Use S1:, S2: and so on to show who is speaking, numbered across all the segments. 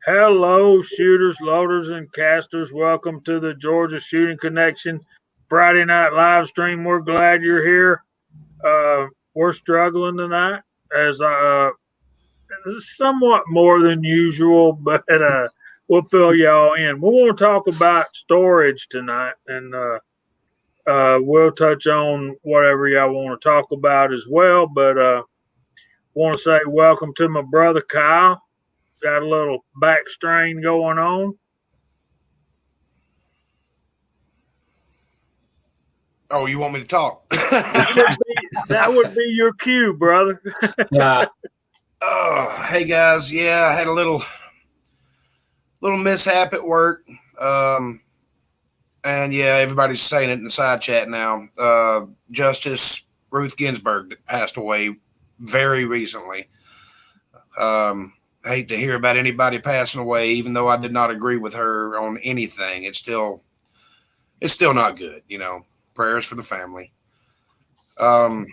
S1: Hello, shooters, loaders, and casters. Welcome to the Georgia Shooting Connection Friday night live stream. We're glad you're here. We're struggling tonight as somewhat more than usual, but we'll fill y'all in. We want to talk about storage tonight, and we'll touch on whatever y'all want to talk about as well. But want to say welcome to my brother Kyle. Got a little back strain going on.
S2: Oh, you want me to talk?
S1: That would be your cue, brother.
S3: Yeah.
S2: Oh, hey guys. Yeah, I had a little mishap at work. And yeah, everybody's saying it in the side chat now. Justice Ruth Ginsburg that passed away very recently. I hate to hear about anybody passing away, even though I did not agree with her on anything. It's still not good, Prayers for the family. Um,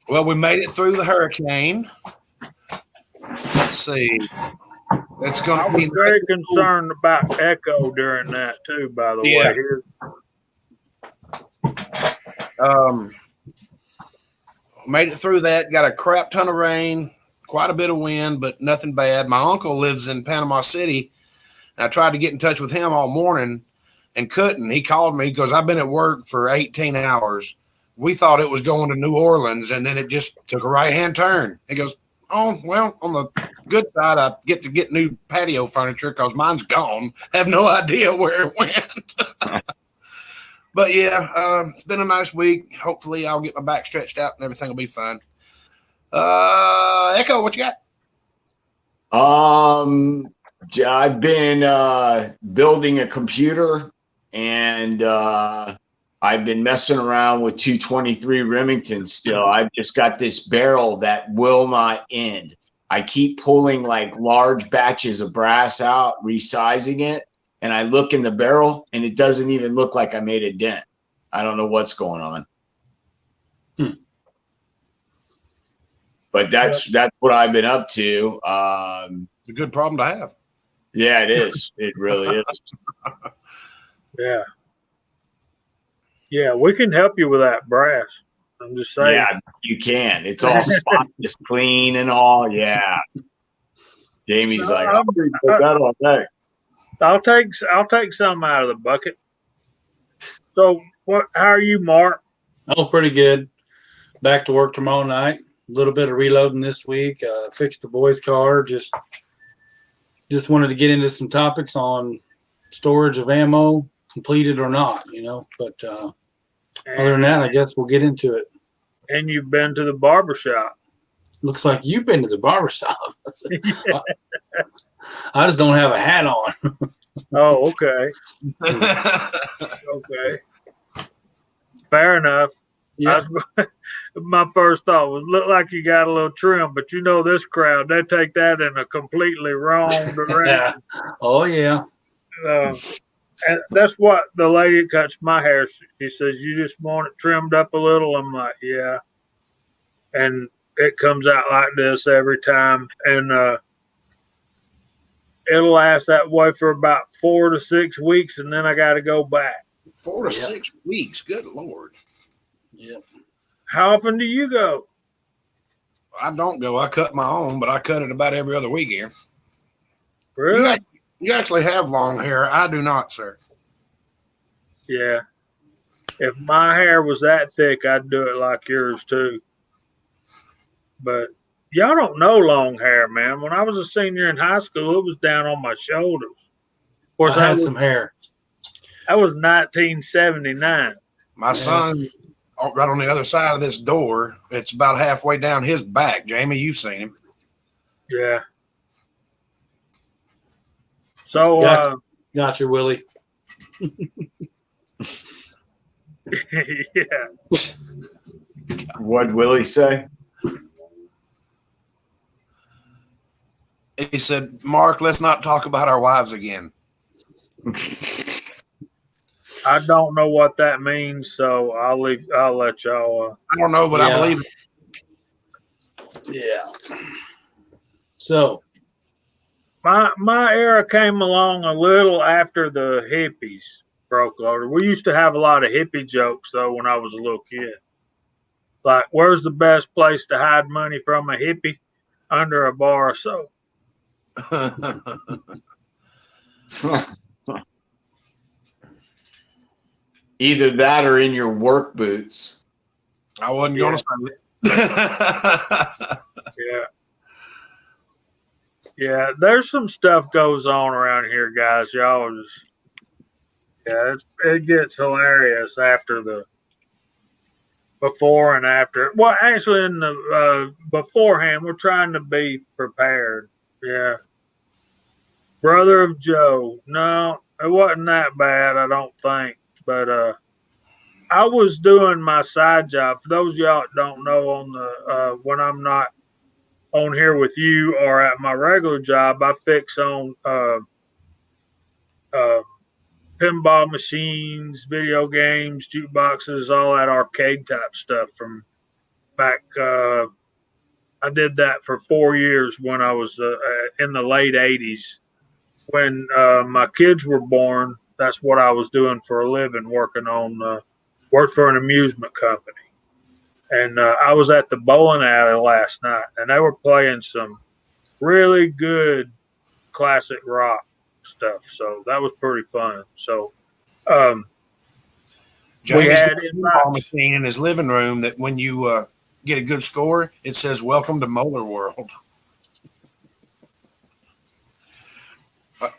S2: well, we made it through the hurricane. Let's see. It's going
S1: I
S2: to
S1: was
S2: be
S1: very concerned about echo during that too. By the
S2: Yeah.
S1: way, here's
S2: made it through that. Got a crap ton of rain, quite a bit of wind, but nothing bad. My uncle lives in Panama City. And I tried to get in touch with him all morning and couldn't. He called me because I've been at work for 18 hours. We thought it was going to New Orleans, and then it just took a right hand turn. He goes, "Oh, well, on the good side, I get to get new patio furniture because mine's gone. Have no idea where it went." But yeah, it's been a nice week. Hopefully, I'll get my back stretched out and everything will be fine. Echo, what you got?
S4: I've been building a computer, and I've been messing around with 223 Remington still. I've just got this barrel that will not end. I keep pulling like large batches of brass out, resizing it, and I look in the barrel, and it doesn't even look like I made a dent. I don't know what's going on. But that's what I've been up to.
S2: It's a good problem to have.
S4: Yeah, it is. It really is.
S1: yeah. We can help you with that brass. I'm just saying.
S4: Yeah, you can. It's all spotless clean and all. Yeah. Jamie's like, I'll put that all day.
S1: I'll take some out of the bucket. So, how are you, Mark?
S3: Oh, pretty good. Back to work tomorrow night. A little bit of reloading this week. Fixed the boys' car. Just wanted to get into some topics on storage of ammo, completed or not, But other than that, I guess we'll get into it.
S1: And you've been to the barbershop.
S3: Looks like you've been to the barbershop. I just don't have a hat on.
S1: Oh, okay. Okay. Fair enough.
S3: Yeah.
S1: My first thought was, look like you got a little trim, but this crowd, they take that in a completely wrong direction.
S3: Oh, yeah.
S1: And that's what the lady that cuts my hair, she says, you just want it trimmed up a little? I'm like, yeah. And it comes out like this every time. And it'll last that way for about 4 to 6 weeks, and then I got to go back.
S2: 4 to 6 weeks. Good Lord.
S3: Yep.
S1: How often do you go?
S2: I don't go. I cut my own, but I cut it about every other weekend.
S1: Really?
S2: You actually have long hair. I do not, sir.
S1: Yeah. If my hair was that thick, I'd do it like yours too. But y'all don't know long hair, man. When I was a senior in high school, it was down on my shoulders.
S3: Of course, I had some hair.
S1: That was 1979.
S2: My son, right on the other side of this door, it's about halfway down his back. Jamie, you've seen him.
S1: Yeah. So,
S3: gotcha, Willie.
S1: Yeah.
S4: What'd Willie say?
S2: He said, "Mark, let's not talk about our wives again."
S1: I don't know what that means, so I'll let y'all.
S2: I don't know, but I believe it.
S3: Yeah. So,
S1: my era came along a little after the hippies broke loaded. We used to have a lot of hippie jokes though when I was a little kid. Like, where's the best place to hide money from a hippie? Under a bar of soap.
S4: Either that or in your work boots.
S2: I wasn't going to say it.
S1: Yeah. Yeah, there's some stuff goes on around here, guys. Y'all just, it gets hilarious after the before and after. Well, actually, in the beforehand, we're trying to be prepared. Yeah. Brother of Joe. No, it wasn't that bad, I don't think. But I was doing my side job. For those of y'all that don't know, on the when I'm not on here with you or at my regular job, I fix on uh, pinball machines, video games, jukeboxes, all that arcade type stuff from back. I did that for 4 years when I was in the late 80s. When my kids were born, that's what I was doing for a living, worked for an amusement company. And I was at the bowling alley last night, and they were playing some really good classic rock stuff. So that was pretty fun. So we
S2: Jamie's
S1: had
S2: got a pinball machine in his living room that when you get a good score, it says "Welcome to Molar World."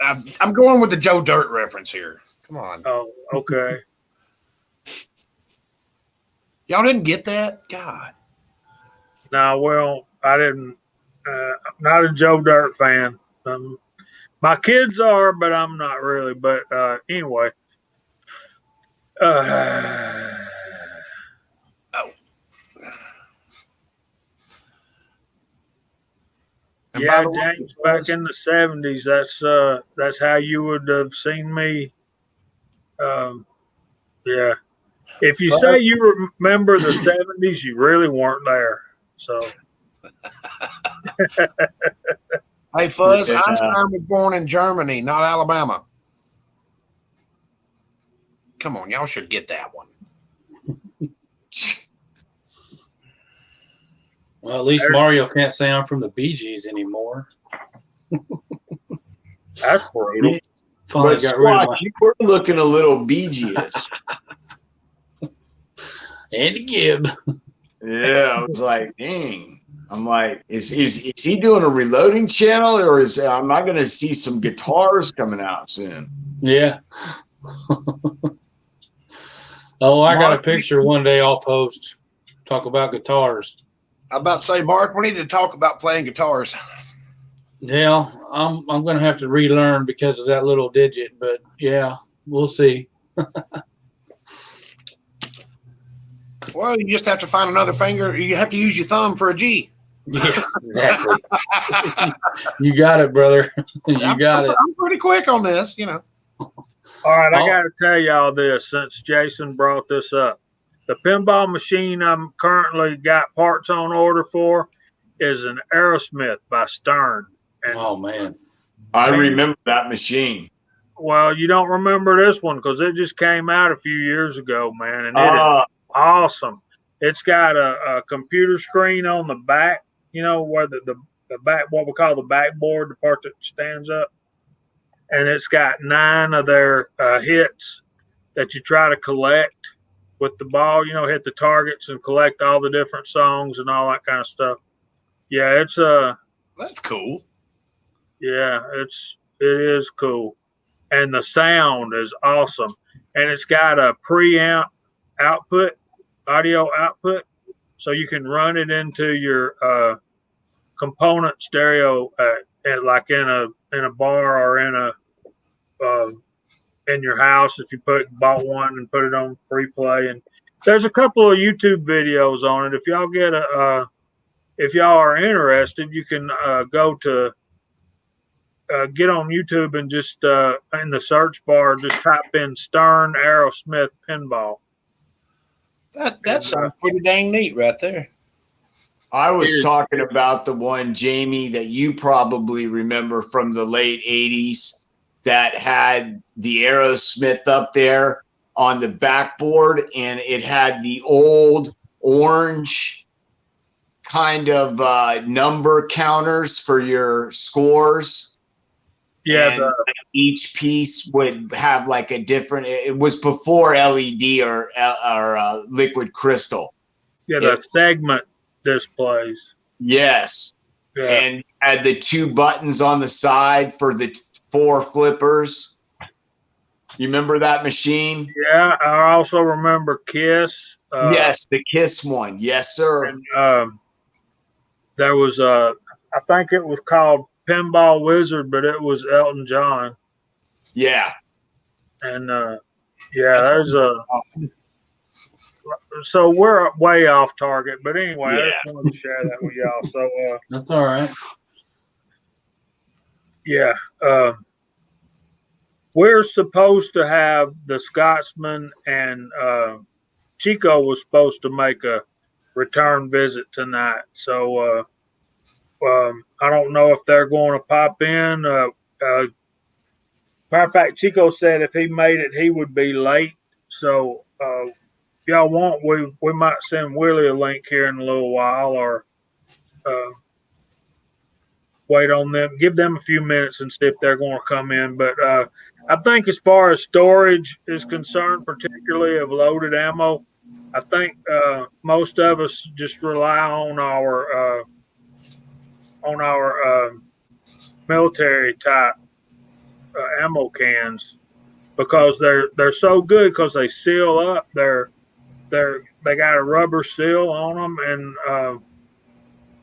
S2: I'm going with the Joe Dirt reference here. Come on.
S1: Oh, okay.
S2: Y'all didn't get that? God.
S1: No, well, I didn't. I'm not a Joe Dirt fan. My kids are, but I'm not really. But anyway.
S2: And
S1: Yeah,
S2: by the
S1: James,
S2: way,
S1: back in the '70s, that's how you would have seen me. Yeah, if you say you remember the '70s, you really weren't there. So,
S2: hey, Fuzz,
S4: Yeah.
S2: Einstein was born in Germany, not Alabama. Come on, y'all should get that one.
S3: Well, at least Mario can't say I'm from the Bee Gees anymore.
S1: that's brutal.
S3: Finally
S4: But
S3: got rid of
S4: Squatch, you were looking a little BG-ish.
S3: Andy Gibb.
S4: Yeah, I was like, dang. I'm like, is he doing a reloading channel, or am I going to see some guitars coming out soon?
S3: Yeah. Oh, I got a picture one day I'll post. Talk about guitars.
S2: I'm about to say, Mark, we need to talk about playing guitars.
S3: Yeah, I'm gonna have to relearn because of that little digit, but yeah, we'll see.
S2: Well, you just have to find another finger. You have to use your thumb for a G.
S3: Yeah, exactly. You got it, brother. You got it.
S2: I'm pretty quick on this, you know.
S1: All right, I got to tell y'all this since Jason brought this up. The pinball machine I'm currently got parts on order for is an Aerosmith by Stern. And,
S3: oh man,
S4: I remember that machine.
S1: Well, you don't remember this one because it just came out a few years ago, man, and it is awesome. It's got a computer screen on the back, you know, where the back, what we call the backboard, the part that stands up, and it's got 9 of their hits that you try to collect with the ball, you know, hit the targets and collect all the different songs and all that kind of stuff. Yeah, it's
S2: that's cool.
S1: Yeah, it is cool, and the sound is awesome, and it's got a preamp output, audio output, so you can run it into your component stereo, like in a bar or in your house if you bought one and put it on free play. And there's a couple of YouTube videos on it. If y'all if y'all are interested, you can go to get on YouTube and just in the search bar, just type in Stern Aerosmith pinball.
S2: That sounds pretty dang neat right there.
S4: I was talking about the one, Jamie, that you probably remember from the late 80s that had the Aerosmith up there on the backboard, and it had the old orange kind of number counters for your scores.
S1: Yeah,
S4: And each piece would have like a different, it was before LED or liquid crystal.
S1: the segment displays.
S4: Yes.
S1: Yeah.
S4: And had the 2 buttons on the side for the 4 flippers. You remember that machine?
S1: Yeah, I also remember Kiss.
S4: Yes, the Kiss one. Yes, sir.
S1: And there was I think it was called Pinball Wizard, but it was Elton John.
S4: Yeah.
S1: And there's so we're way off target, but anyway, I just wanted to share that with y'all. So
S3: That's all right.
S1: yeah, we're supposed to have the Scotsman, and Chico was supposed to make a return visit tonight. So I don't know if they're going to pop in. Matter of fact, Chico said if he made it, he would be late. So if y'all want, we might send Willie a link here in a little while, or wait on them, give them a few minutes and see if they're going to come in. But I think as far as storage is concerned, particularly of loaded ammo, I think most of us just rely on our military type ammo cans, because they're so good, because they seal up. They got a rubber seal on them, and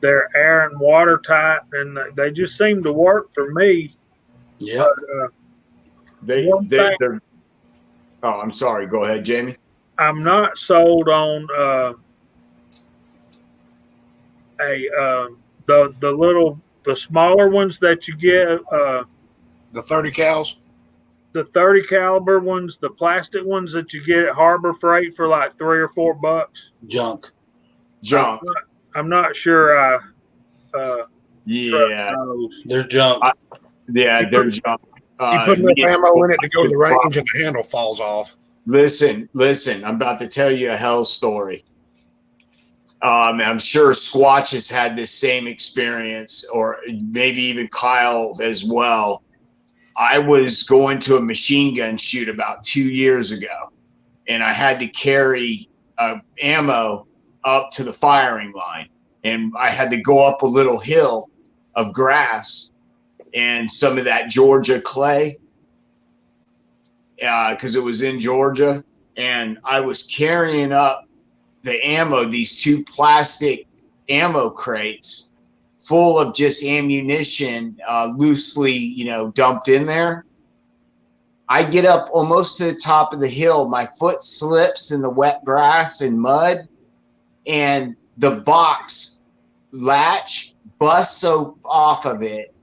S1: they're air and water tight, and they just seem to work for me.
S3: Yeah.
S4: They're. Oh, I'm sorry. Go ahead, Jamie.
S1: I'm not sold on the smaller ones that you get.
S2: The 30 cals.
S1: The 30 caliber ones, the plastic ones that you get at Harbor Freight for like $3 or $4.
S3: Junk.
S1: I'm not sure.
S4: Yeah,
S3: they're junk.
S4: they're junk.
S2: You put enough ammo in it to go to the range, and the handle falls off.
S4: Listen. I'm about to tell you a hell story. I'm sure Squatch has had this same experience, or maybe even Kyle as well. I was going to a machine gun shoot about 2 years ago, and I had to carry ammo up to the firing line, and I had to go up a little hill of grass and some of that Georgia clay, because it was in Georgia, and I was carrying up the ammo, these 2 plastic ammo crates full of just ammunition, loosely, dumped in there. I get up almost to the top of the hill. My foot slips in the wet grass and mud, and the box latch busts off of it.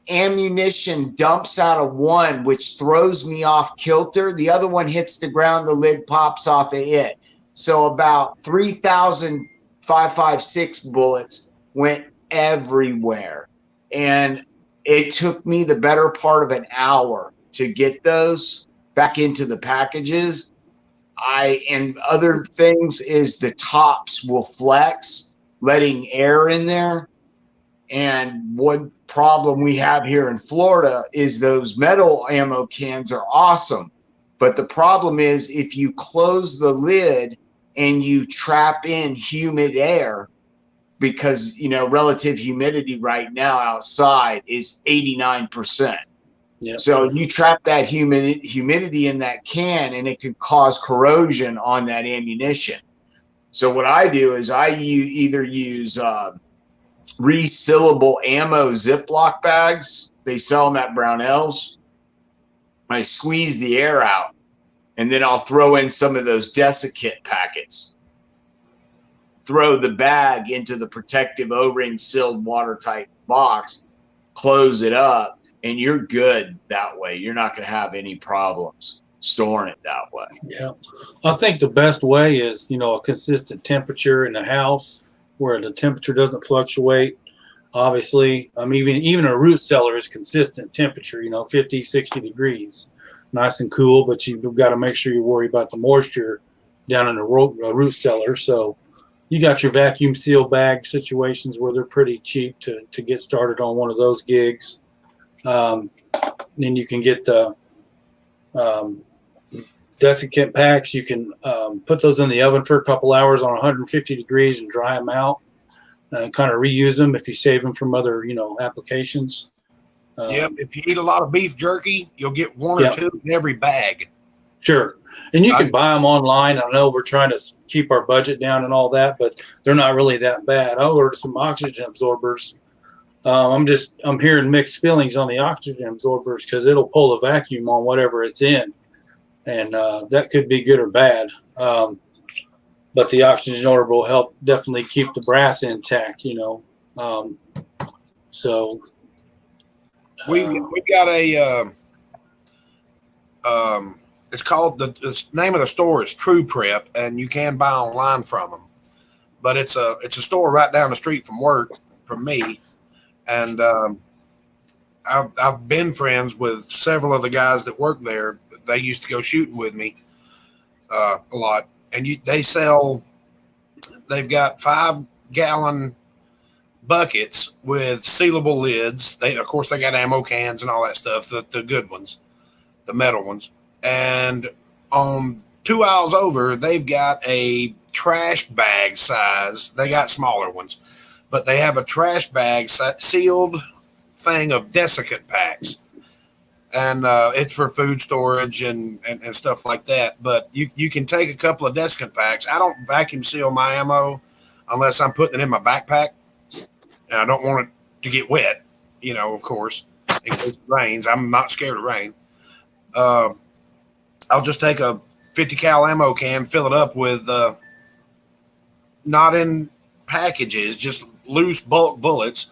S4: Ammunition dumps out of one, which throws me off kilter. The other one hits the ground. The lid pops off of it. So about 3,000 5.56 bullets went everywhere. And it took me the better part of an hour to get those back into the packages. And other things is the tops will flex, letting air in there. And one problem we have here in Florida is those metal ammo cans are awesome. But the problem is if you close the lid and you trap in humid air, because, relative humidity right now outside is 89%. Yep. So you trap that humidity in that can, and it could cause corrosion on that ammunition. So what I do is I either use resealable ammo Ziploc bags. They sell them at Brownells. I squeeze the air out, and then I'll throw in some of those desiccant packets. Throw the bag into the protective O-ring sealed watertight box, close it up, and you're good that way. You're not going to have any problems storing it that way.
S3: Yeah. I think the best way is, a consistent temperature in the house where the temperature doesn't fluctuate. Obviously, even a root cellar is consistent temperature, 50, 60 degrees, nice and cool, but you've got to make sure you worry about the moisture down in a root cellar. So you got your vacuum seal bag situations where they're pretty cheap to get started on one of those gigs. Then you can get the desiccant packs. You can put those in the oven for a couple hours on 150 degrees and dry them out. Kind of reuse them if you save them from other, applications.
S2: Yep. If you eat a lot of beef jerky, you'll get one or two in every bag.
S3: Sure. And you can buy them online. I know we're trying to keep our budget down and all that, but they're not really that bad. I ordered some oxygen absorbers. I'm hearing mixed feelings on the oxygen absorbers because it'll pull a vacuum on whatever it's in. And that could be good or bad. But the oxygen absorber will help definitely keep the brass intact, So
S2: we got a it's called the name of the store is True Prep, and you can buy online from them. But it's a store right down the street from me, and I've been friends with several of the guys that work there. They used to go shooting with me a lot, and they've got 5-gallon buckets with sealable lids. Of course, they got ammo cans and all that stuff, the good ones, the metal ones. And on 2 aisles over, they've got a trash bag size. They got smaller ones, but they have a trash bag sealed thing of desiccant packs. And it's for food storage and stuff like that. But you can take a couple of desiccant packs. I don't vacuum seal my ammo unless I'm putting it in my backpack. And I don't want it to get wet, of course, in case it rains. I'm not scared of rain. I'll just take a 50 cal ammo can, fill it up with not in packages, just loose bulk bullets.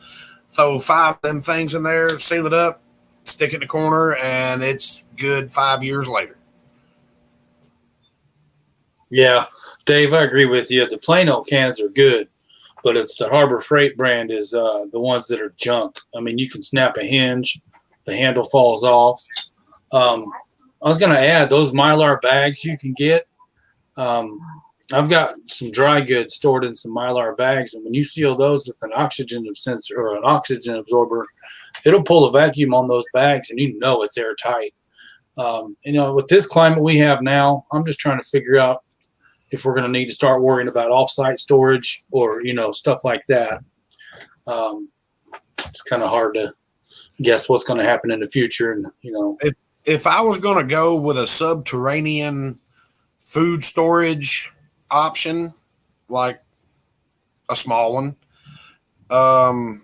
S2: Throw 5 of them things in there, seal it up, stick it in the corner, and it's good 5 years later.
S3: Yeah, Dave, I agree with you. The Plano cans are good, but it's the Harbor Freight brand is the ones that are junk. I mean, you can snap a hinge, the handle falls off. I was going to add those Mylar bags you can get. I've got some dry goods stored in some Mylar bags, and when you seal those with an oxygen sensor or an oxygen absorber, it'll pull a vacuum on those bags, and it's airtight. With this climate we have now, I'm just trying to figure out if we're going to need to start worrying about off-site storage or stuff like that. It's kind of hard to guess what's going to happen in the future, and
S2: If I was going to go with a subterranean food storage option, like a small one, and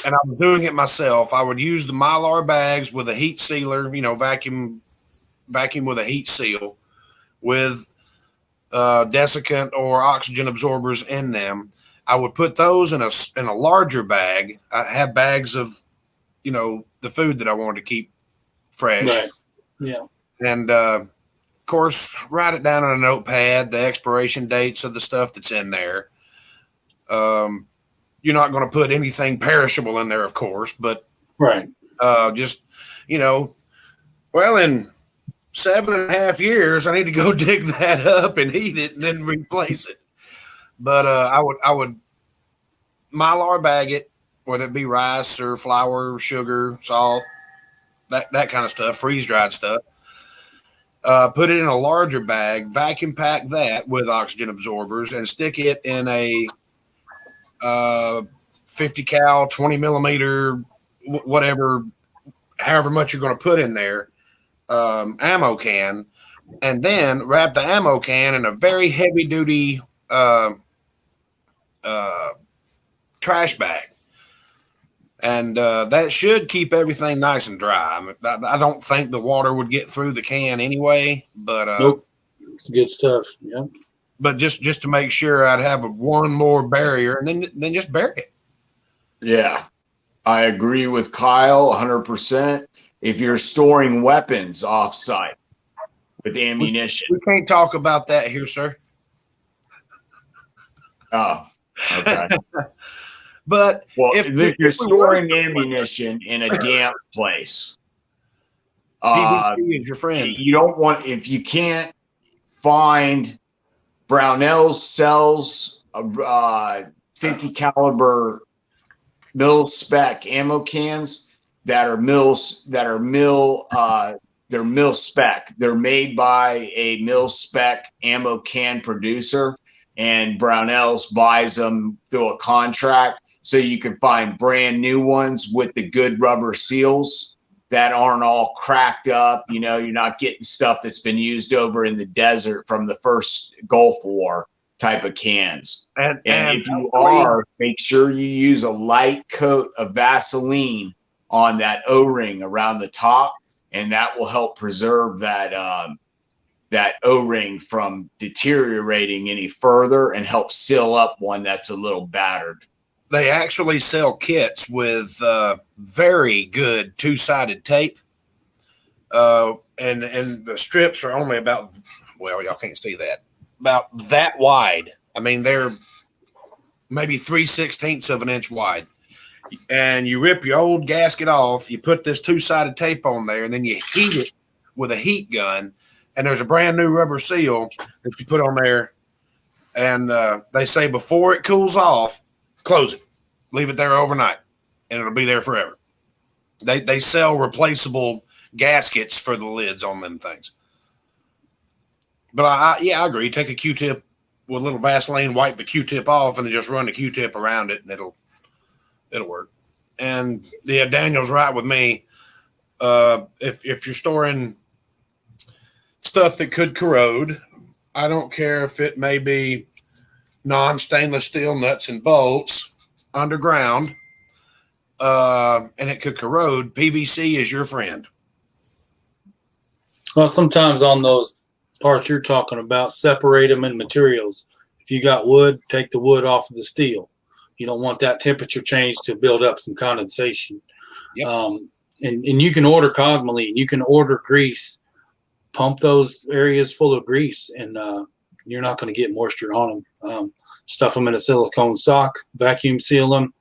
S2: I was doing it myself, I would use the Mylar bags with a heat sealer, vacuum with a heat seal with desiccant or oxygen absorbers in them. I would put those in a larger bag. I have bags of, the food that I wanted to keep fresh.
S3: Right. Yeah.
S2: And of course, write it down on a notepad, the expiration dates of the stuff that's in there. You're not going to put anything perishable in there, of course, but
S3: right.
S2: Just, well, in 7.5 years, I need to go dig that up and eat it and then replace it. But I would Mylar bag it, whether it be rice or flour, sugar, salt, that kind of stuff, freeze dried stuff. Put it in a larger bag, vacuum pack that with oxygen absorbers, and stick it in a 50 cal, 20 millimeter, whatever, however much you're going to put in there, ammo can, and then wrap the ammo can in a very heavy duty trash bag. And that should keep everything nice and dry. I don't think the water would get through the can anyway, but
S3: nope, good stuff. Yeah.
S2: But just to make sure, I'd have one more barrier, and then just bury it.
S4: Yeah, I agree with Kyle 100%. If you're storing weapons off-site with ammunition,
S2: we can't talk about that here, sir.
S4: Oh, okay.
S2: But
S4: Well,
S2: if
S4: if you're
S2: we
S4: storing
S2: were-
S4: ammunition in a damp place,
S2: PVC is your friend.
S4: you don't want, if you can't find Brownells sells 50 caliber mil spec ammo cans they're mil spec. They're made by a mil spec ammo can producer, and Brownells buys them through a contract, so you can find brand new ones with the good rubber seals that aren't all cracked up. You know, you're not getting stuff that's been used over in the desert from the first Gulf War type of cans. And if you are, make sure you use a light coat of Vaseline on that O-ring around the top, and that will help preserve that O-ring from deteriorating any further and help seal up one that's a little battered.
S2: They actually sell kits with very good two-sided tape, and the strips are only about, well, y'all can't see that, about that wide. I mean, they're maybe 3/16 of an inch wide. And you rip your old gasket off, you put this two-sided tape on there, and then you heat it with a heat gun, and there's a brand new rubber seal that you put on there, and they say before it cools off, close it, leave it there overnight, and it'll be there forever. They sell replaceable gaskets for the lids on them things. But I agree. Take a Q-tip with a little Vaseline, wipe the Q-tip off, and then just run the Q-tip around it, and it'll work. And yeah, Daniel's right with me. If you're storing stuff that could corrode, I don't care if it may be non-stainless steel nuts and bolts underground, and it could corrode, PVC is your friend.
S3: Well, sometimes on those parts you're talking about, separate them in materials. If you got wood, take the wood off of the steel. You don't want that temperature change to build up some condensation.
S2: Yep.
S3: And you can order Cosmoline. You can order grease. Pump those areas full of grease, and you're not going to get moisture on them. Stuff them in a silicone sock, vacuum seal them.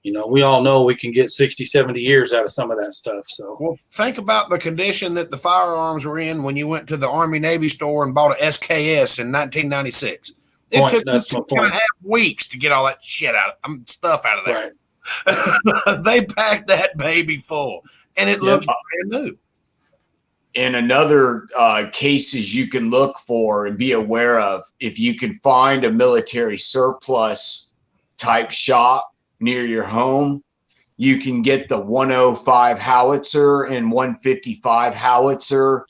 S3: You know, we all know we can get 60, 70 years out of some of that stuff. So,
S2: well, think about the condition that the firearms were in when you went to the Army Navy store and bought a SKS in 1996. It took me 2.5 weeks to get all that shit stuff out of there. Right. They packed that baby full, and it looks brand new.
S4: And another cases you can look for and be aware of, if you can find a military surplus type shop near your home, you can get the 105 howitzer and 155 howitzer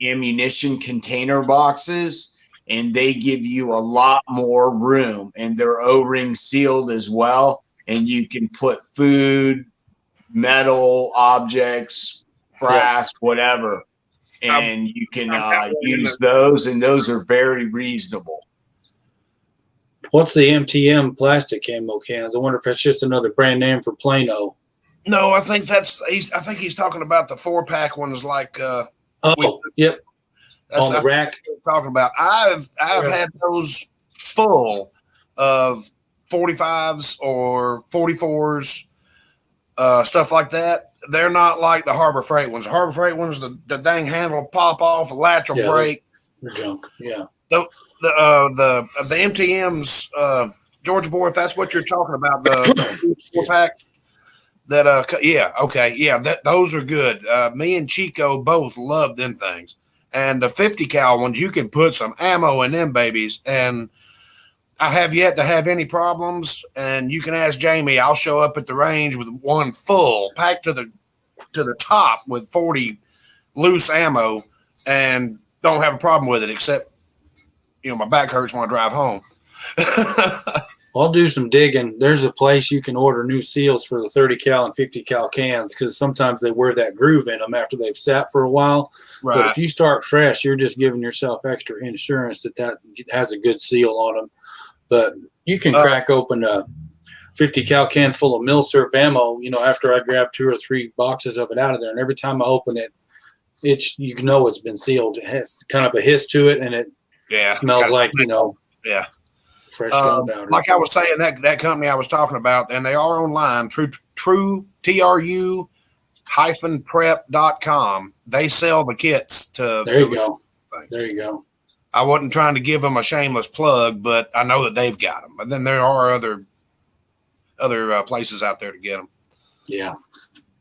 S4: ammunition container boxes. And they give you a lot more room, and they're O-ring sealed as well. And you can put food, metal objects, brass, whatever, and you can use those, and those are very reasonable.
S3: What's the MTM plastic ammo cans? I wonder if that's just another brand name for Plano.
S2: No, I think he's talking about the 4-pack ones, like
S3: yep. On the rack.
S2: Talking about, I've had those full of 45s or 44s, stuff like that. They're not like the Harbor Freight ones. The Harbor Freight ones, the dang handle will pop off, the latch will break.
S3: They're junk. Yeah.
S2: The MTMs, Georgia boy, if that's what you're talking about, the 4-pack. Those are good. Me and Chico both love them things. And the 50 cal ones, you can put some ammo in them babies. And I have yet to have any problems. And you can ask Jamie. I'll show up at the range with one full, packed to the top with 40 loose ammo, and don't have a problem with it. Except, my back hurts when I drive home.
S3: I'll do some digging. There's a place you can order new seals for the 30 cal and 50 cal cans, because sometimes they wear that groove in them after they've sat for a while. Right. But if you start fresh, you're just giving yourself extra insurance that has a good seal on them. But you can crack open a 50 cal can full of milsurp ammo, after I grab 2 or 3 boxes of it out of there. And every time I open it, it's been sealed. It has kind of a hiss to it, and it smells like, fresh gunpowder.
S2: Like I was saying, that company I was talking about, and they are online, true TRU-prep.com. They sell the kits to.
S3: There you go. There you go.
S2: I wasn't trying to give them a shameless plug, but I know that they've got them. But then there are other places out there to get them.
S3: Yeah.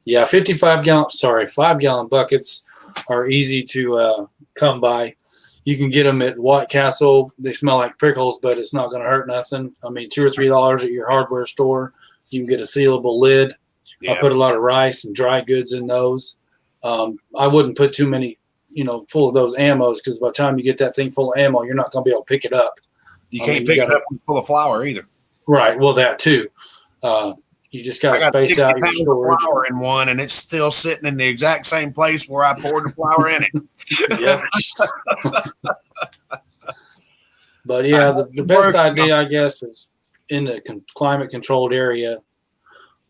S3: 5-gallon buckets are easy to come by. You can get them at White Castle. They smell like pickles, but it's not going to hurt nothing. I mean, $2 or $3 at your hardware store. You can get a sealable lid. Yeah. I put a lot of rice and dry goods in those. I wouldn't put too many, full of those ammos, because by the time you get that thing full of ammo, you're not going to be able to pick it up.
S2: You can't pick it up full of flour either.
S3: Right. Well, that too. You just got to space out your storage.
S2: Flour in one, and it's still sitting in the exact same place where I poured the flour in it.
S3: Yeah. But yeah, the best idea, I guess, is in the climate controlled area.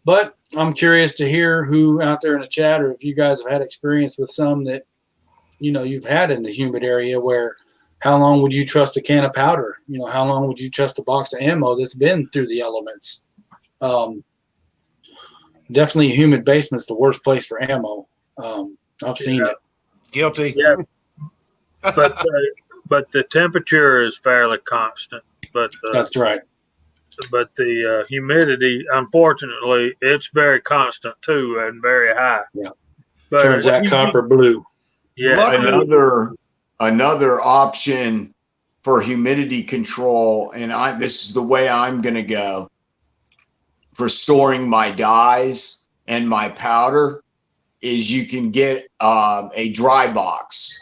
S3: But I'm curious to hear who out there in the chat, or if you guys have had experience with some that, you've had in the humid area, where how long would you trust a can of powder? How long would you trust a box of ammo that's been through the elements? Definitely a humid basement's the worst place for ammo. I've seen it.
S2: Guilty.
S1: Yeah. But the temperature is fairly constant. But
S3: that's right.
S1: But the humidity, unfortunately, it's very constant too, and very high.
S3: Yeah.
S1: But
S3: turns that copper blue.
S1: Yeah.
S4: Another option for humidity control, and this is the way I'm going to go for storing my dyes and my powder, is you can get a dry box.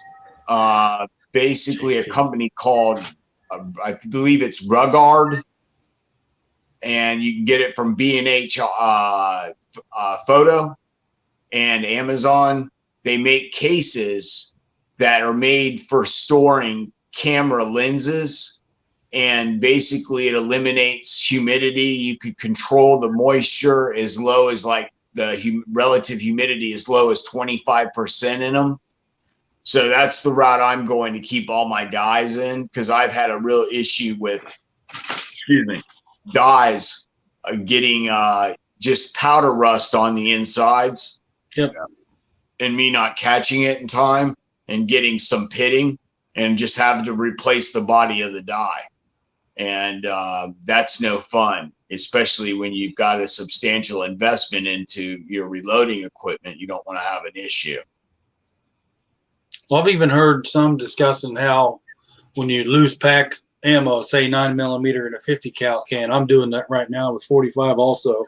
S4: Basically a company called, I believe it's Rugard, and you can get it from B&H Photo and Amazon. They make cases that are made for storing camera lenses, and basically it eliminates humidity. You could control the moisture as low as relative humidity as low as 25% in them. So that's the route I'm going to keep all my dyes in, because I've had a real issue with, dyes getting just powder rust on the insides.
S3: Yep.
S4: And me not catching it in time and getting some pitting and just having to replace the body of the dye. And that's no fun, especially when you've got a substantial investment into your reloading equipment. You don't want to have an issue.
S3: Well, I've even heard some discussing how when you loose pack ammo, say 9mm in a 50 cal can, I'm doing that right now with 45 also.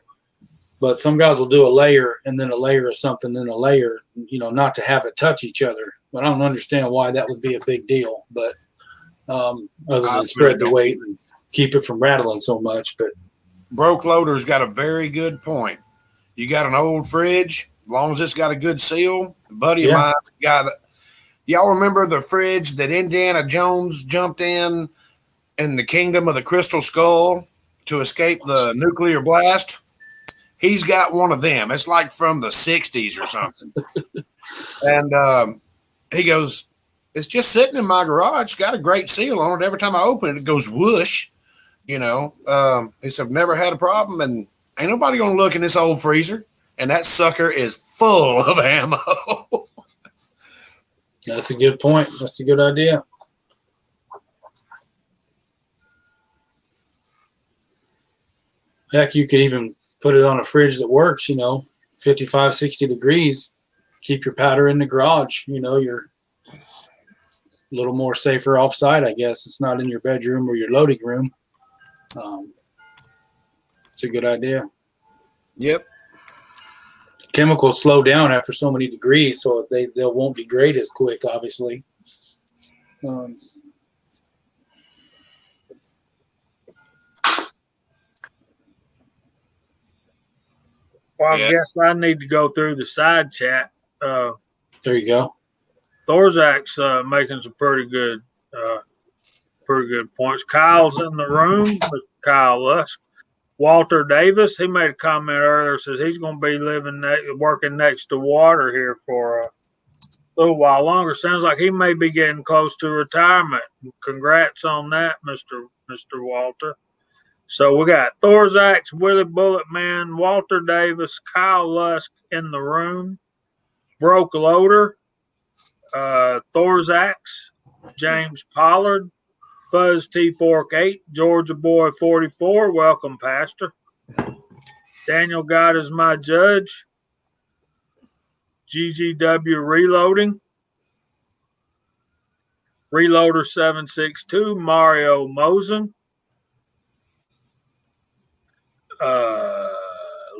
S3: But some guys will do a layer and then a layer of something, then a layer, not to have it touch each other. But I don't understand why that would be a big deal. But other than spread the weight and keep it from rattling so much. But
S2: Broke Loader's got a very good point. You got an old fridge, as long as it's got a good seal. A buddy of mine got y'all remember the fridge that Indiana Jones jumped in the Kingdom of the Crystal Skull to escape the nuclear blast? He's got one of them. It's like from the 60s or something. And he goes, it's just sitting in my garage. It's got a great seal on it. Every time I open it, it goes whoosh. He said, I've never had a problem, and ain't nobody going to look in this old freezer. And that sucker is full of ammo.
S3: That's a good point. That's a good idea. Heck, you could even put it on a fridge that works, 55, 60 degrees. Keep your powder in the garage. You're a little more safer off-site, I guess. It's not in your bedroom or your loading room. It's a good idea.
S2: Yep.
S3: Chemicals slow down after so many degrees, so they won't degrade as quick, obviously.
S1: Well, I guess I need to go through the side chat.
S3: There you go.
S1: Thorzak's making some pretty good points. Kyle's in the room, Mr. Kyle Lusk. Walter Davis, he made a comment earlier, says he's going to be working next to water here for a little while longer. Sounds like he may be getting close to retirement. Congrats on that, Mr. Walter. So we got Thorzax, Willie Bulletman, Walter Davis, Kyle Lusk in the room, Broke Loader, Thorzax, James Pollard, Buzz T48, Georgia Boy 44. Welcome, Pastor. Daniel God is my judge. GGW Reloading. Reloader 762, Mario Mosen.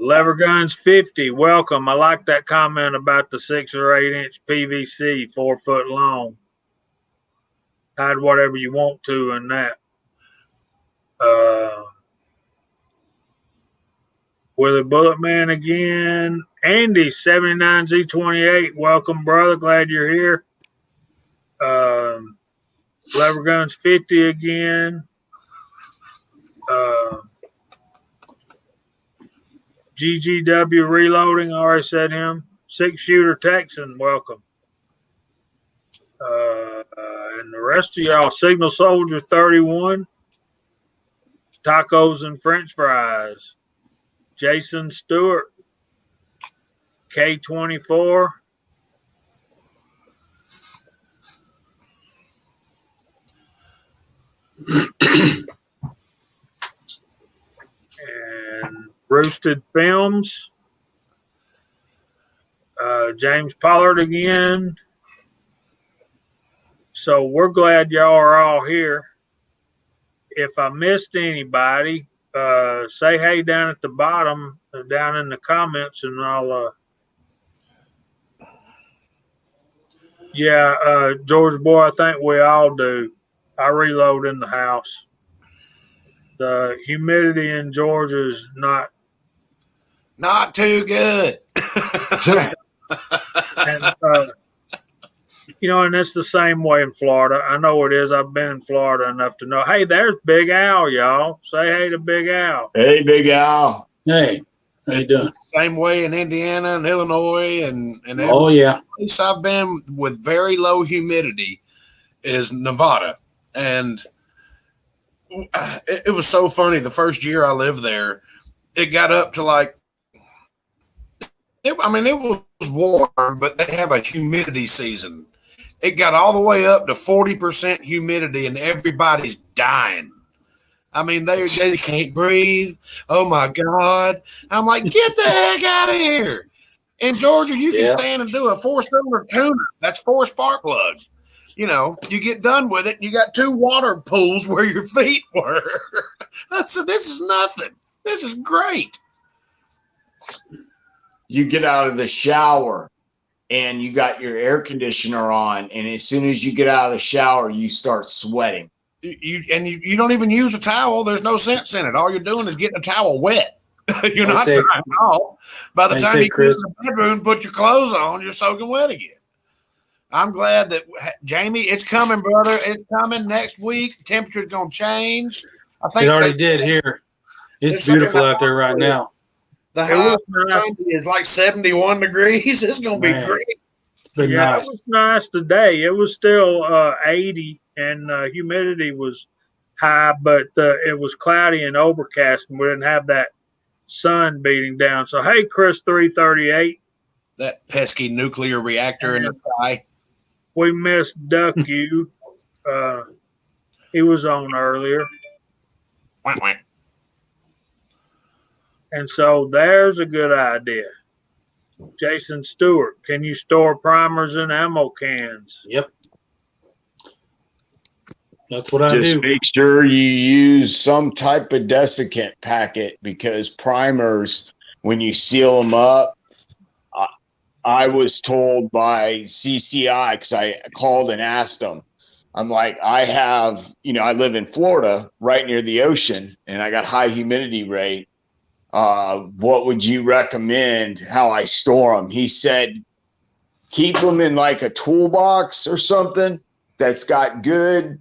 S1: Lever Guns 50, welcome. I like that comment about the 6 or 8 inch PVC, 4 foot long. Hide whatever you want to in that. Willie Bulletman again. Andy 79Z28, welcome, brother. Glad you're here. Lever Guns 50 again. GGW Reloading, I already said him. 6-shooter Texan, welcome. And the rest of y'all, Signal Soldier 31, Tacos and French Fries, Jason Stewart, K24, and Roosted Films, James Pollard again. So we're glad y'all are all here. If I missed anybody, say hey down at the bottom, down in the comments, and I'll. George Boy, I think we all do. I reload in the house. The humidity in Georgia is not
S2: too good.
S1: and, and it's the same way in Florida. I know it is. I've been in Florida enough to know. Hey, there's Big Al, y'all. Say hey to Big Al.
S4: Hey, Big Al.
S3: Hey, how you doing?
S2: Same way in Indiana and Illinois and
S3: oh yeah.
S2: Place I've been with very low humidity is Nevada, and it was so funny. The first year I lived there, it got up to like. It was warm, but they have a humidity season. It got all the way up to 40% humidity, and everybody's dying. I mean, they can't breathe. Oh my God! I'm like, get the heck out of here! In Georgia, you can stand and do a 4-cylinder tuner. That's 4 spark plugs. You get done with it, and you got 2 water pools where your feet were. I said, this is nothing. This is great.
S4: You get out of the shower and you got your air conditioner on, and as soon as you get out of the shower, you start sweating.
S2: You don't even use a towel. There's no sense in it. All you're doing is getting a towel wet. You're not drying off. By the time you get in the bedroom and put your clothes on, you're soaking wet again. I'm glad that, Jamie, it's coming, brother. It's coming next week. Temperature's going to change. I think
S3: it already did here. It's beautiful out there right now.
S2: The high is like 71 degrees. It's going to be great.
S1: Nice. It was nice today. It was still 80, and humidity was high, but it was cloudy and overcast, and we didn't have that sun beating down. So, hey, Chris 338.
S2: That pesky nuclear reactor in the sky.
S1: We missed Duck U. He was on earlier. And so there's a good idea. Jason Stewart, can you store primers in ammo cans?
S3: Yep. That's what I do.
S4: Just make sure you use some type of desiccant packet, because primers, when you seal them up, I was told by CCI, because I called and asked them, I'm like, I live in Florida right near the ocean, and I got high humidity rate. What would you recommend how I store them? He said, keep them in like a toolbox or something that's got good,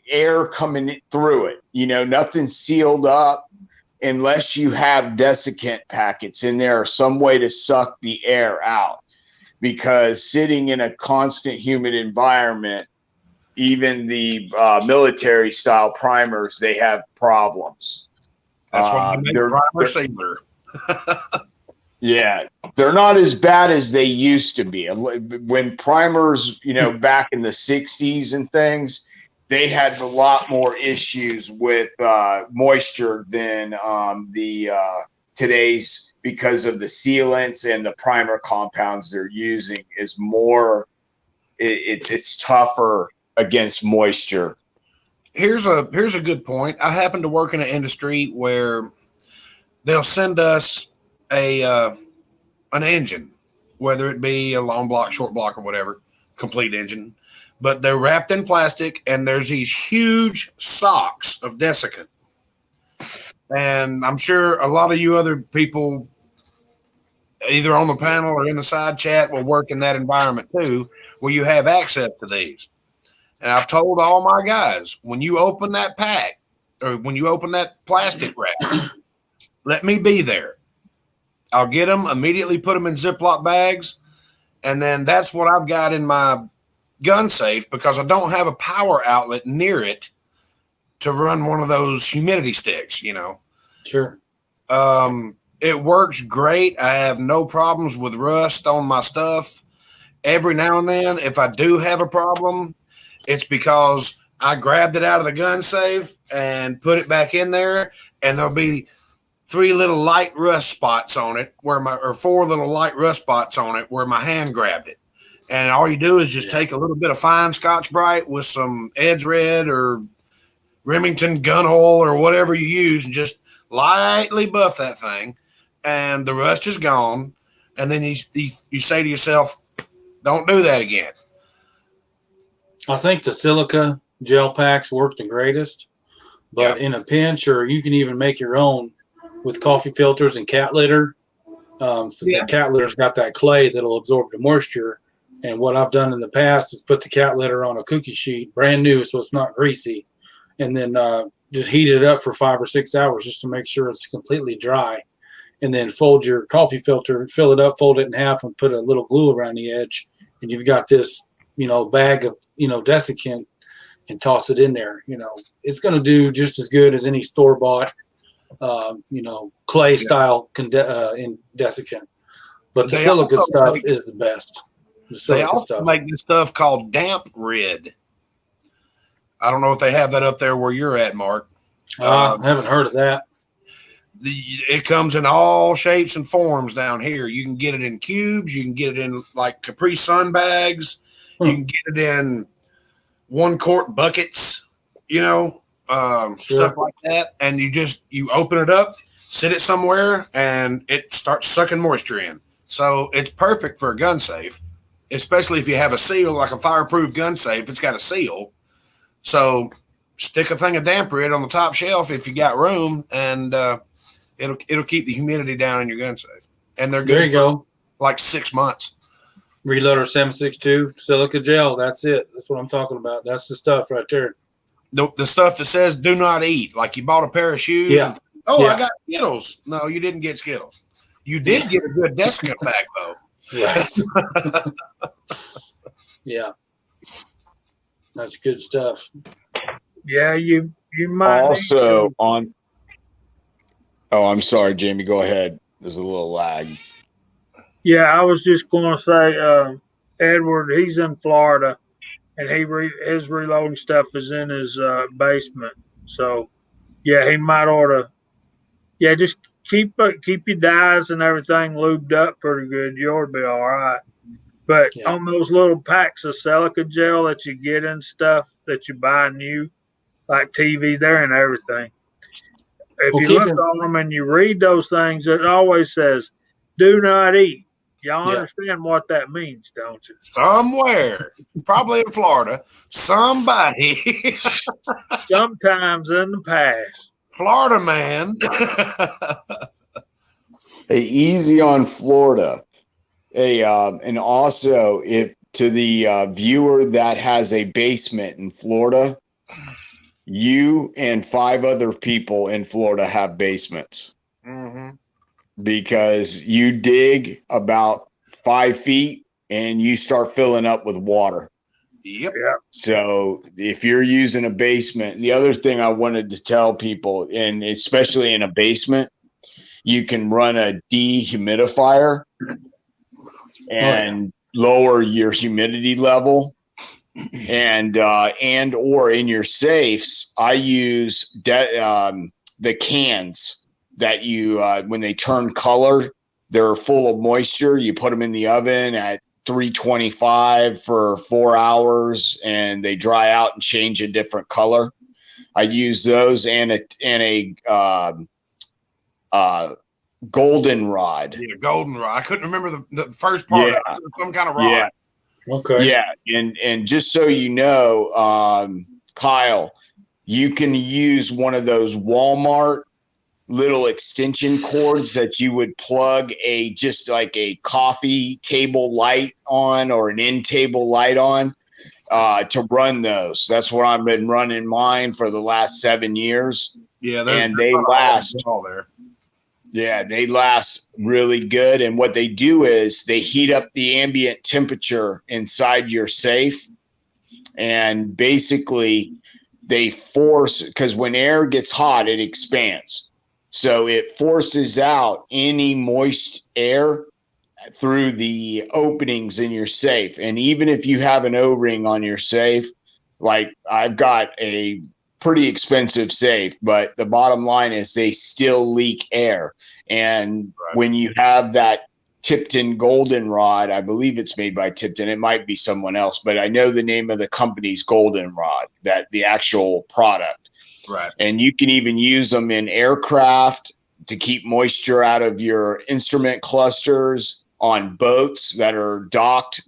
S4: air coming through it, nothing sealed up, unless you have desiccant packets in there or some way to suck the air out, because sitting in a constant humid environment even the military style primers, they have problems.
S2: That's why they make primer sealer.
S4: Yeah, they're not as bad as they used to be. When primers, back in the 60s and things, they had a lot more issues with moisture than the today's, because of the sealants and the primer compounds they're using is more. It's tougher against moisture.
S2: Here's a good point. I happen to work in an industry where they'll send us an engine, whether it be a long block, short block, or whatever, complete engine, but they're wrapped in plastic, and there's these huge socks of desiccant. And I'm sure a lot of you other people, either on the panel or in the side chat, will work in that environment too, where you have access to these. And I've told all my guys, when you open that pack or when you open that plastic wrap, let me be there. I'll get them, immediately put them in Ziploc bags, and then that's what I've got in my gun safe, because I don't have a power outlet near it to run one of those humidity sticks,
S3: Sure.
S2: It works great. I have no problems with rust on my stuff. Every now and then, if I do have a problem, it's because I grabbed it out of the gun safe and put it back in there, and there'll be 3 little light rust spots on it or 4 little light rust spots on it where my hand grabbed it. And all you do is just take a little bit of fine Scotch-Brite with some Edge Red or Remington gun oil or whatever you use, and just lightly buff that thing, and the rust is gone. And then you say to yourself, don't do that again.
S3: I think the silica gel packs work the greatest, but in a pinch, or you can even make your own with coffee filters and cat litter. The cat litter's got that clay that'll absorb the moisture. And what I've done in the past is put the cat litter on a cookie sheet, brand new, so it's not greasy, and then just heat it up for 5 or 6 hours just to make sure it's completely dry. And then fold your coffee filter, fill it up, fold it in half, and put a little glue around the edge. And you've got this, bag of, desiccant, and toss it in there. It's going to do just as good as any store-bought, clay style in desiccant. But the silica stuff is the best.
S2: They also make this stuff called damp rid. I don't know if they have that up there where you're at, Mark.
S3: I haven't heard of that.
S2: It comes in all shapes and forms down here. You can get it in cubes. You can get it in like Capri Sun bags. You can get it in 1-quart buckets, stuff like that. And you open it up, sit it somewhere, and it starts sucking moisture in. So it's perfect for a gun safe, especially if you have a seal, like a fireproof gun safe. It's got a seal. So stick a thing of damp rid on the top shelf if you got room, and it'll keep the humidity down in your gun safe. And they're good.
S3: There you go.
S2: Like 6 months.
S3: Reloader 762 silica gel. That's it. That's what I'm talking about. That's the stuff right there.
S2: The stuff that says "do not eat," like you bought a pair of shoes.
S3: Yeah.
S2: I got Skittles. No, you didn't get Skittles. You did get a good desiccant pack though.
S3: Right. Yeah. That's good stuff.
S1: Yeah, you might
S4: also on. Oh, I'm sorry, Jamie. Go ahead. There's a little lag.
S1: Yeah, I was just going to say, Edward, he's in Florida, and his reloading stuff is in his basement. So, yeah, he might ought to. Yeah, just keep your dies and everything lubed up pretty good. You ought to be all right. But on those little packs of silica gel that you get and stuff that you buy new, like TVs, they're in everything. If you look on them and you read those things, it always says, "Do not eat." Y'all understand what that means, don't you?
S2: Somewhere, probably in Florida, somebody,
S1: sometimes in the past,
S2: Florida man.
S4: Hey, easy on Florida. Hey, and also, if to the viewer that has a basement in Florida, you and 5 other people in Florida have basements.
S2: Mm-hmm.
S4: Because you dig about 5 feet and you start filling up with water.
S2: Yep.
S1: Yeah.
S4: So if you're using a basement, the other thing I wanted to tell people, and especially in a basement, you can run a dehumidifier and lower your humidity level. And or in your safes, I use the cans that you when they turn color, they're full of moisture. You put them in the oven at 325 for 4 hours, and they dry out and change a different color. I use those and a goldenrod.
S2: Yeah, goldenrod. I couldn't remember the first part.
S4: Yeah.
S2: Of it. Some kind of rod.
S4: Yeah.
S3: Okay.
S4: Yeah, and just so you know, Kyle, you can use one of those Walmart little extension cords that you would plug just like a coffee table light on or an end table light on to run those. That's what I've been running mine for the last 7 years.
S2: Yeah,
S4: and they last.
S2: all there.
S4: Yeah, they last really good. And what they do is they heat up the ambient temperature inside your safe. And basically they force, because when air gets hot, it expands. So it forces out any moist air through the openings in your safe. And even if you have an O-ring on your safe, like I've got a pretty expensive safe, but the bottom line is they still leak air. And when you have that Tipton goldenrod, I believe it's made by Tipton. It might be someone else, but I know the name of the company's goldenrod, that the actual product.
S2: Right.
S4: And you can even use them in aircraft to keep moisture out of your instrument clusters, on boats that are docked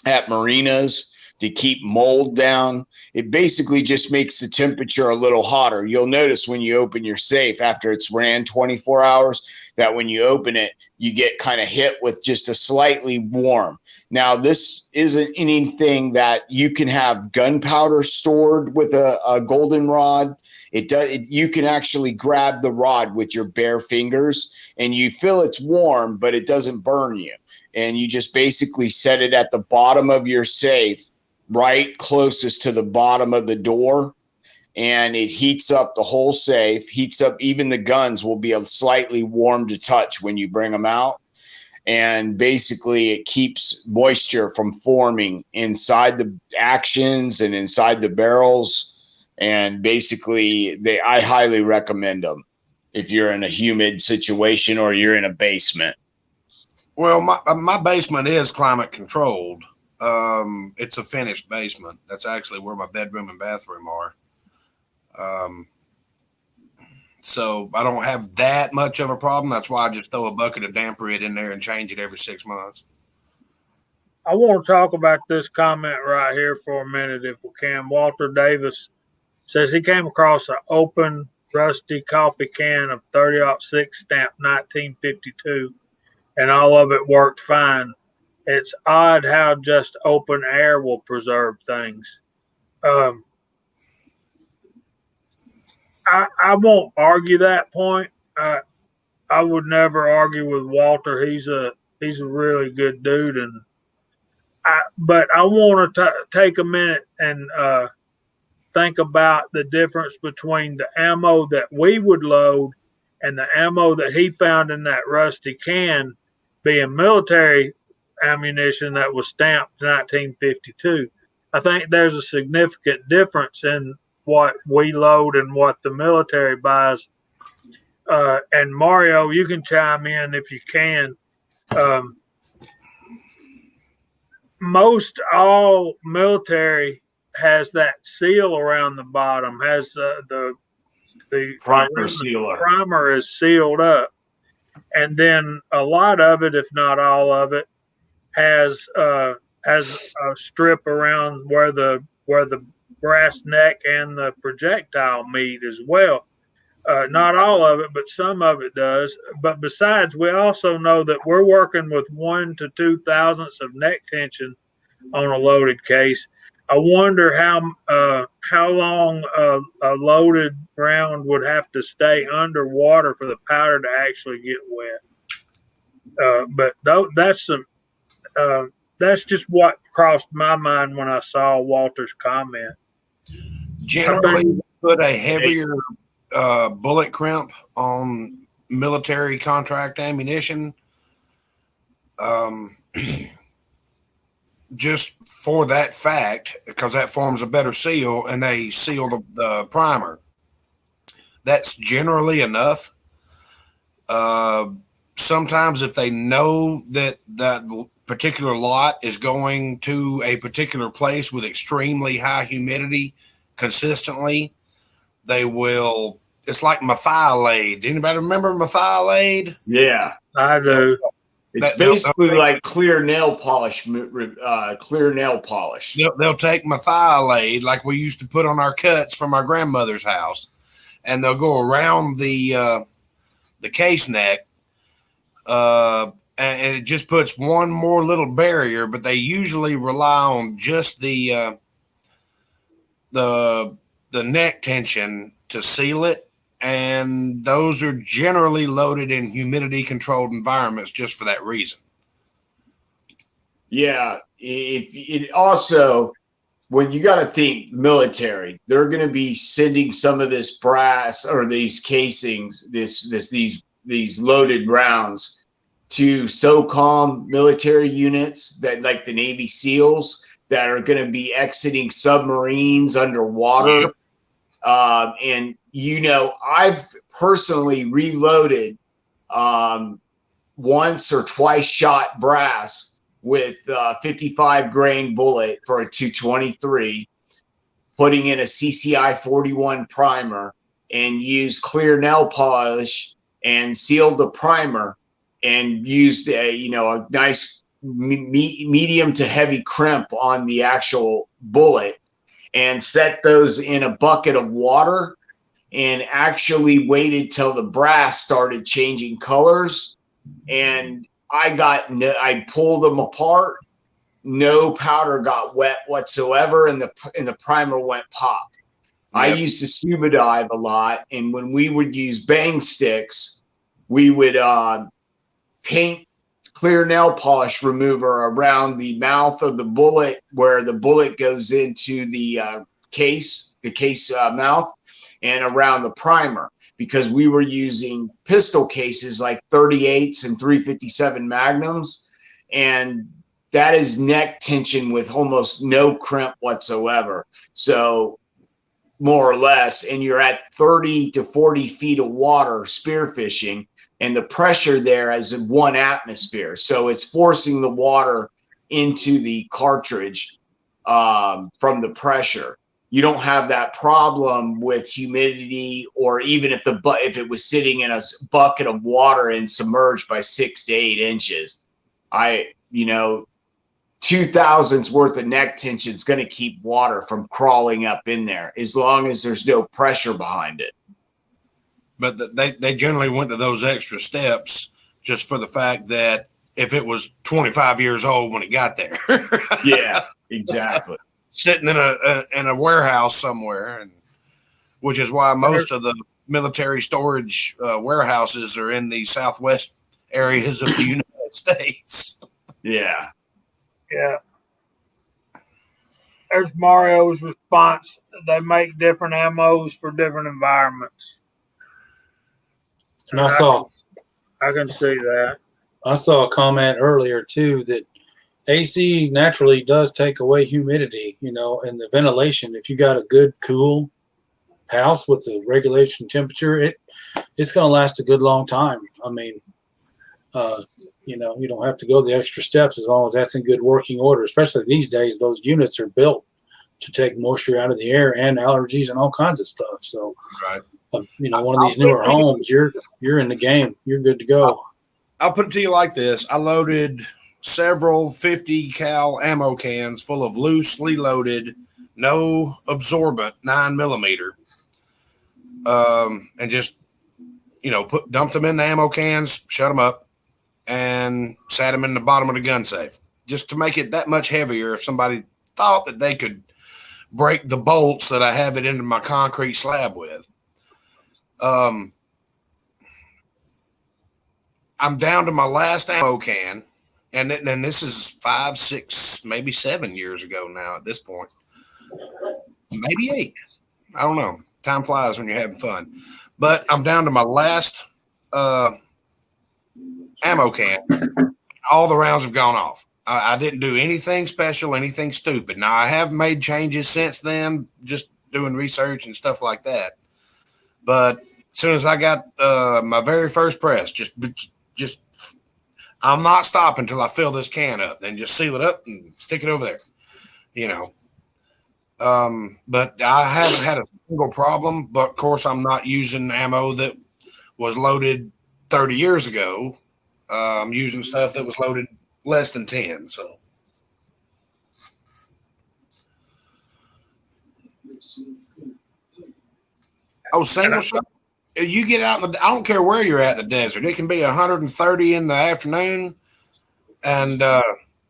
S4: at marinas, to keep mold down. It basically just makes the temperature a little hotter. You'll notice when you open your safe after it's ran 24 hours that when you open it, you get kind of hit with just a slightly warm. Now, this isn't anything that you can have gunpowder stored with a goldenrod. You can actually grab the rod with your bare fingers and you feel it's warm, but it doesn't burn you. And you just basically set it at the bottom of your safe, right closest to the bottom of the door, and it heats up the whole safe, heats up. Even the guns will be slightly warm to touch when you bring them out. And basically it keeps moisture from forming inside the actions and inside the barrels. And basically I highly recommend them if you're in a humid situation or you're in a basement.
S2: Well, my basement is climate controlled. It's a finished basement. That's actually where my bedroom and bathroom are. So I don't have that much of a problem. That's why I just throw a bucket of damper it in there and change it every 6 months.
S1: I want to talk about this comment right here for a minute, if we can. Walter Davis says he came across an open, rusty coffee can of 30-06 stamp 1952, and all of it worked fine. It's odd how just open air will preserve things. I won't argue that point. I would never argue with Walter. He's a really good dude, but I want to take a minute and think about the difference between the ammo that we would load and the ammo that he found in that rusty can, being military ammunition that was stamped 1952. I think there's a significant difference in what we load and what the military buys. And Mario, you can chime in if you can. Most all military has that seal around the bottom, has the
S4: Primer sealer.
S1: Primer is sealed up, and then a lot of it, if not all of it, has a strip around where the brass neck and the projectile meet as well. Not all of it, but some of it does. But besides, we also know that we're working with 1 to 2 thousandths of neck tension on a loaded case. I wonder how long a loaded round would have to stay underwater for the powder to actually get wet. But that's some That's just what crossed my mind when I saw Walter's comment.
S2: Generally, put a heavier bullet crimp on military contract ammunition, um, just for that fact, because that forms a better seal, and they seal the primer. That's generally enough. Sometimes, if they know that that particular lot is going to a particular place with extremely high humidity consistently, they will. It's like methylate. Anybody remember methylate?
S4: Yeah.
S1: I do.
S4: It's basically like clear nail polish. Clear nail polish.
S2: They'll take methylate, like we used to put on our cuts from our grandmother's house, and they'll go around the case neck, and it just puts one more little barrier. But they usually rely on just the neck tension to seal it, and those are generally loaded in humidity controlled environments just for that reason.
S4: Yeah, if it also, when you got to think military, they're going to be sending some of this brass or these casings, these loaded rounds to SOCOM military units that like the Navy SEALs that are going to be exiting submarines underwater. And I've personally reloaded once or twice shot brass with 55 grain bullet for a 223, putting in a CCI 41 primer, and used clear nail polish and sealed the primer, and used a nice medium to heavy crimp on the actual bullet, and set those in a bucket of water, and actually waited till the brass started changing colors. And I pulled them apart. No powder got wet whatsoever, and the primer went pop. Yep. I used to scuba dive a lot, and when we would use bang sticks, we would paint clear nail polish remover around the mouth of the bullet, where the bullet goes into the case mouth, and around the primer, because we were using pistol cases like 38s and 357 Magnums, and that is neck tension with almost no crimp whatsoever. So more or less, and you're at 30 to 40 feet of water spearfishing, and the pressure there is 1 atmosphere. So it's forcing the water into the cartridge from the pressure. You don't have that problem with humidity, or even if it was sitting in a bucket of water and submerged by 6 to 8 inches. 2,000's worth of neck tension is going to keep water from crawling up in there, as long as there's no pressure behind it.
S2: But they generally went to those extra steps just for the fact that if it was 25 years old when it got there.
S4: Yeah, exactly.
S2: Sitting in a warehouse somewhere, and which is why most of the military storage warehouses are in the southwest areas of the United States.
S4: Yeah.
S1: Yeah. There's Mario's response. They make different ammos for different environments.
S3: And I
S1: can see that.
S3: I saw a comment earlier too that AC naturally does take away humidity, and the ventilation. If you got a good cool house with the regulation temperature, it's going to last a good long time. I mean, you don't have to go the extra steps as long as that's in good working order. Especially these days, those units are built to take moisture out of the air and allergies and all kinds of stuff. So,
S2: right.
S3: One of these newer homes, you're in the game. You're good to go.
S2: I'll put it to you like this. I loaded several 50 cal ammo cans full of loosely loaded, no absorbent 9mm, and just, dumped them in the ammo cans, shut them up, and sat them in the bottom of the gun safe, just to make it that much heavier if somebody thought that they could break the bolts that I have it into my concrete slab with. I'm down to my last ammo can, And then this is 5, 6, maybe 7 years ago now at this point. Maybe 8. I don't know. Time flies when you're having fun. But I'm down to my last ammo can. All the rounds have gone off. I didn't do anything special, anything stupid. Now, I have made changes since then, just doing research and stuff like that. But as soon as I got my very first press, just I'm not stopping until I fill this can up. Then just seal it up and stick it over there. You know. But I haven't had a single problem. But of course, I'm not using ammo that was loaded 30 years ago. I'm using stuff that was loaded less than 10. So. Oh, single shot. You get out in the. I don't care where you're at in the desert. It can be 130 in the afternoon, and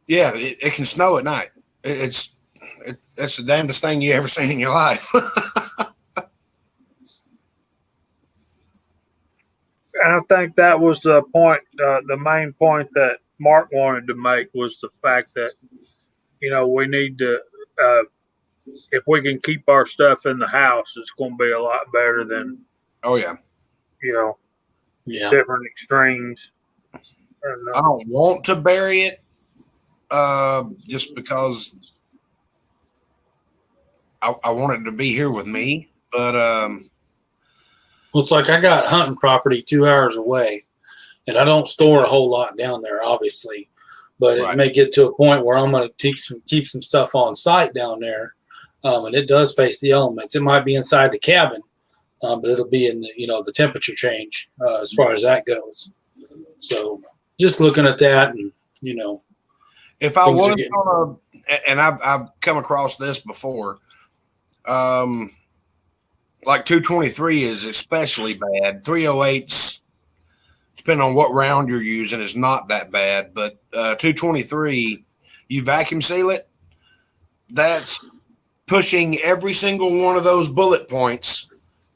S2: yeah, it can snow at night. It's the damnedest thing you ever seen in your life.
S1: And I think that was the point, the main point that Mark wanted to make was the fact that, we need to, if we can keep our stuff in the house, it's going to be a lot better than,
S2: Oh yeah,
S1: different extremes.
S2: I don't want to bury it, just because I want it to be here with me. But
S3: Well, it's like I got hunting property 2 hours away, and I don't store a whole lot down there, obviously. But
S2: Right.
S3: it may get to a point where I'm going to keep some stuff on site down there, and it does face the elements. It might be inside the cabin, but it'll be in the temperature change as far as that goes. So just looking at that, and
S2: if I
S3: things are
S2: was
S3: getting-
S2: gonna, and I've come across this before, like 223 is especially bad. 308s, depending on what round you're using, is not that bad. But 223, you vacuum seal it, that's pushing every single one of those bullet points,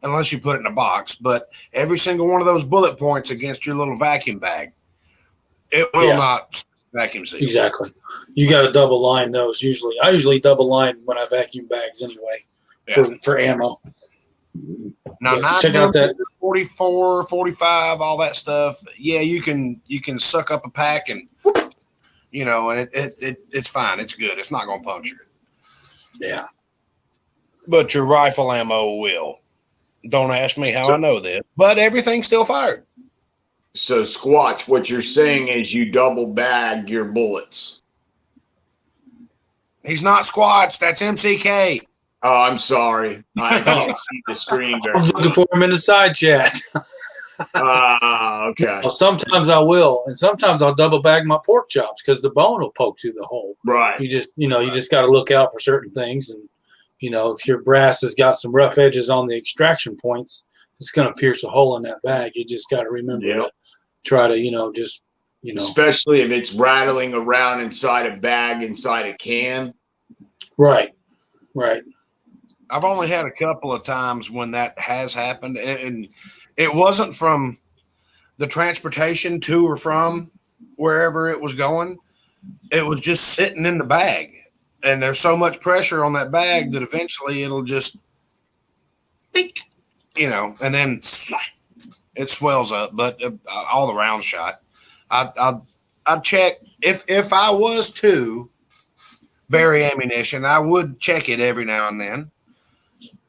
S2: unless you put it in a box, but every single one of those bullet points against your little vacuum bag. It will not vacuum seal.
S3: Exactly. You got to double line those usually. I usually double line when I vacuum bags anyway for ammo.
S2: Now,
S3: Yeah, check out that
S2: 44, 45, all that stuff. Yeah, you can suck up a pack and and it's fine. It's good. It's not going to puncture it.
S3: Yeah.
S2: But your rifle ammo will. Don't ask me how I know this, but everything's still fired.
S4: So, Squatch, what you're saying is you double bag your bullets.
S2: He's not Squatch. That's MCK.
S4: Oh, I'm sorry. I can't see the screen
S3: I
S4: very
S3: was looking
S4: well.
S3: for him in the side chat.
S4: Okay.
S3: Well, sometimes I will, and sometimes I'll double bag my pork chops because the bone will poke through the hole.
S4: Right.
S3: You just got to look out for certain things, and if your brass has got some rough edges on the extraction points, it's going to pierce a hole in that bag. You just got to remember to try to
S4: Especially if it's rattling around inside a bag, inside a can.
S3: Right.
S2: I've only had a couple of times when that has happened, and it wasn't from the transportation to or from wherever it was going. It was just sitting in the bag, and there's so much pressure on that bag that eventually it'll just, beep, and then it swells up. But all the rounds shot. I'd check if I was to bury ammunition, I would check it every now and then.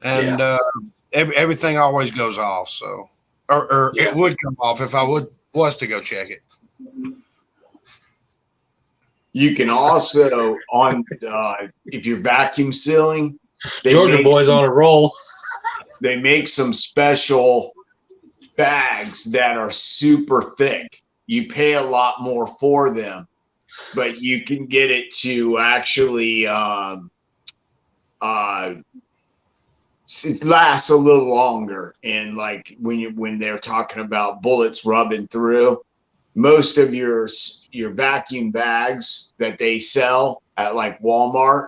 S2: And everything always goes off, so or it would come off if I was to go check it.
S4: You can also if you're vacuum sealing,
S3: Georgia boys on a roll.
S4: They make some special bags that are super thick. You pay a lot more for them, but you can get it to actually it lasts a little longer. And like when they're talking about bullets rubbing through, most of your vacuum bags that they sell at like Walmart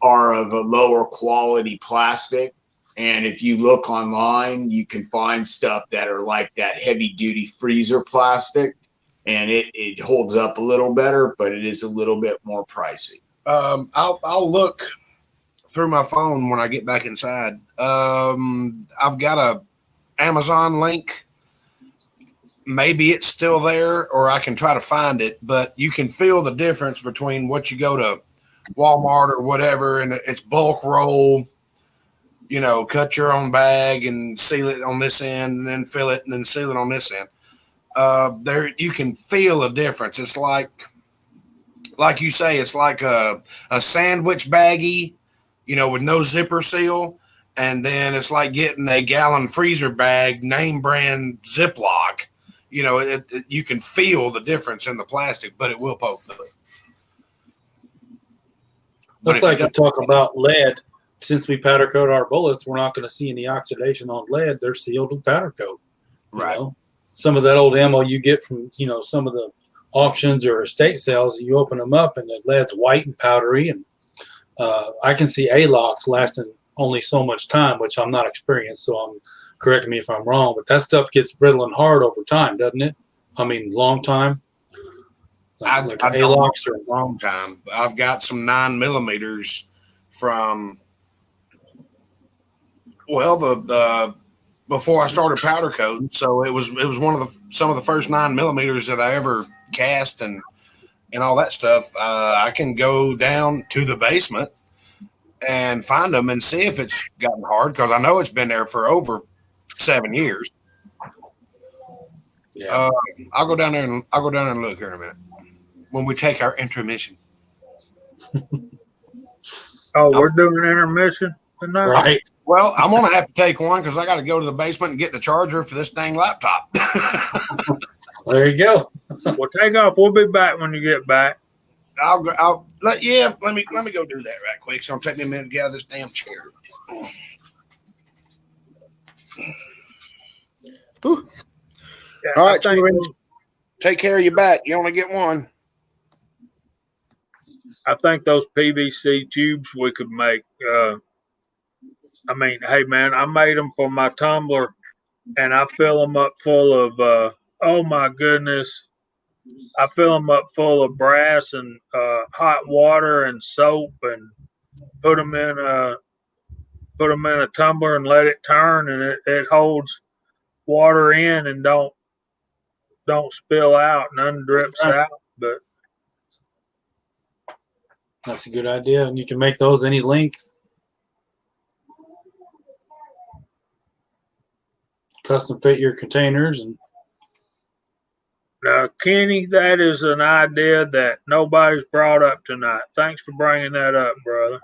S4: are of a lower quality plastic. And if you look online, you can find stuff that are like that heavy duty freezer plastic. and it holds up a little better, but it is a little bit more pricey.
S2: I'll look through my phone when I get back inside. I've got a Amazon link. Maybe it's still there, or I can try to find it. But you can feel the difference between what you go to Walmart or whatever, and it's bulk roll. You know, cut your own bag and seal it on this end, and then fill it, and then seal it on this end. There you can feel a difference. It's like you say, it's like a sandwich baggie, you know, with no zipper seal. And then it's like getting a gallon freezer bag, name brand Ziploc. You know, you can feel the difference in the plastic, but it will poke through.
S3: Looks like you talk about lead. Since we powder coat our bullets, we're not going to see any oxidation on lead. They're sealed with powder coat.
S2: Right.
S3: Know? Some of that old ammo you get from, you know, some of the auctions or estate sales, you open them up and the lead's white and powdery. And I can see A-locks lasting only so much time, which I'm not experienced, so I'm correct me if I'm wrong, but that stuff gets brittle and hard over time, doesn't it? I mean, long time.
S2: Like A-locks are a long time. I've got some 9mm from the before I started powder coating, so it was one of some of the first 9mm that I ever cast and all that stuff. I can go down to the basement and find them and see if it's gotten hard, because I know it's been there for over 7 years.
S3: Yeah.
S2: I'll go down there and look here in a minute when we take our intermission.
S1: Oh, we're doing intermission tonight?
S3: Right.
S2: Well, I'm going to have to take one because I got to go to the basement and get the charger for this dang laptop.
S3: There you go.
S1: Well, take off. We'll be back when you get back.
S2: Let me go do that right quick. It's going to take me a minute to get out of this damn chair.
S1: Yeah,
S2: all right, take care of your back. You only get one.
S1: I think those PVC tubes we could make. I mean, hey man, I made them for my tumbler, and I fill them up full of. Oh my goodness, I fill them up full of brass and hot water and soap, and put them in a tumbler and let it turn, and it holds water in and don't spill out, none drips out. But
S3: that's a good idea, and you can make those any length. Custom fit your containers. And
S1: now, Kenny, that is an idea that nobody's brought up tonight. Thanks for bringing that up, brother.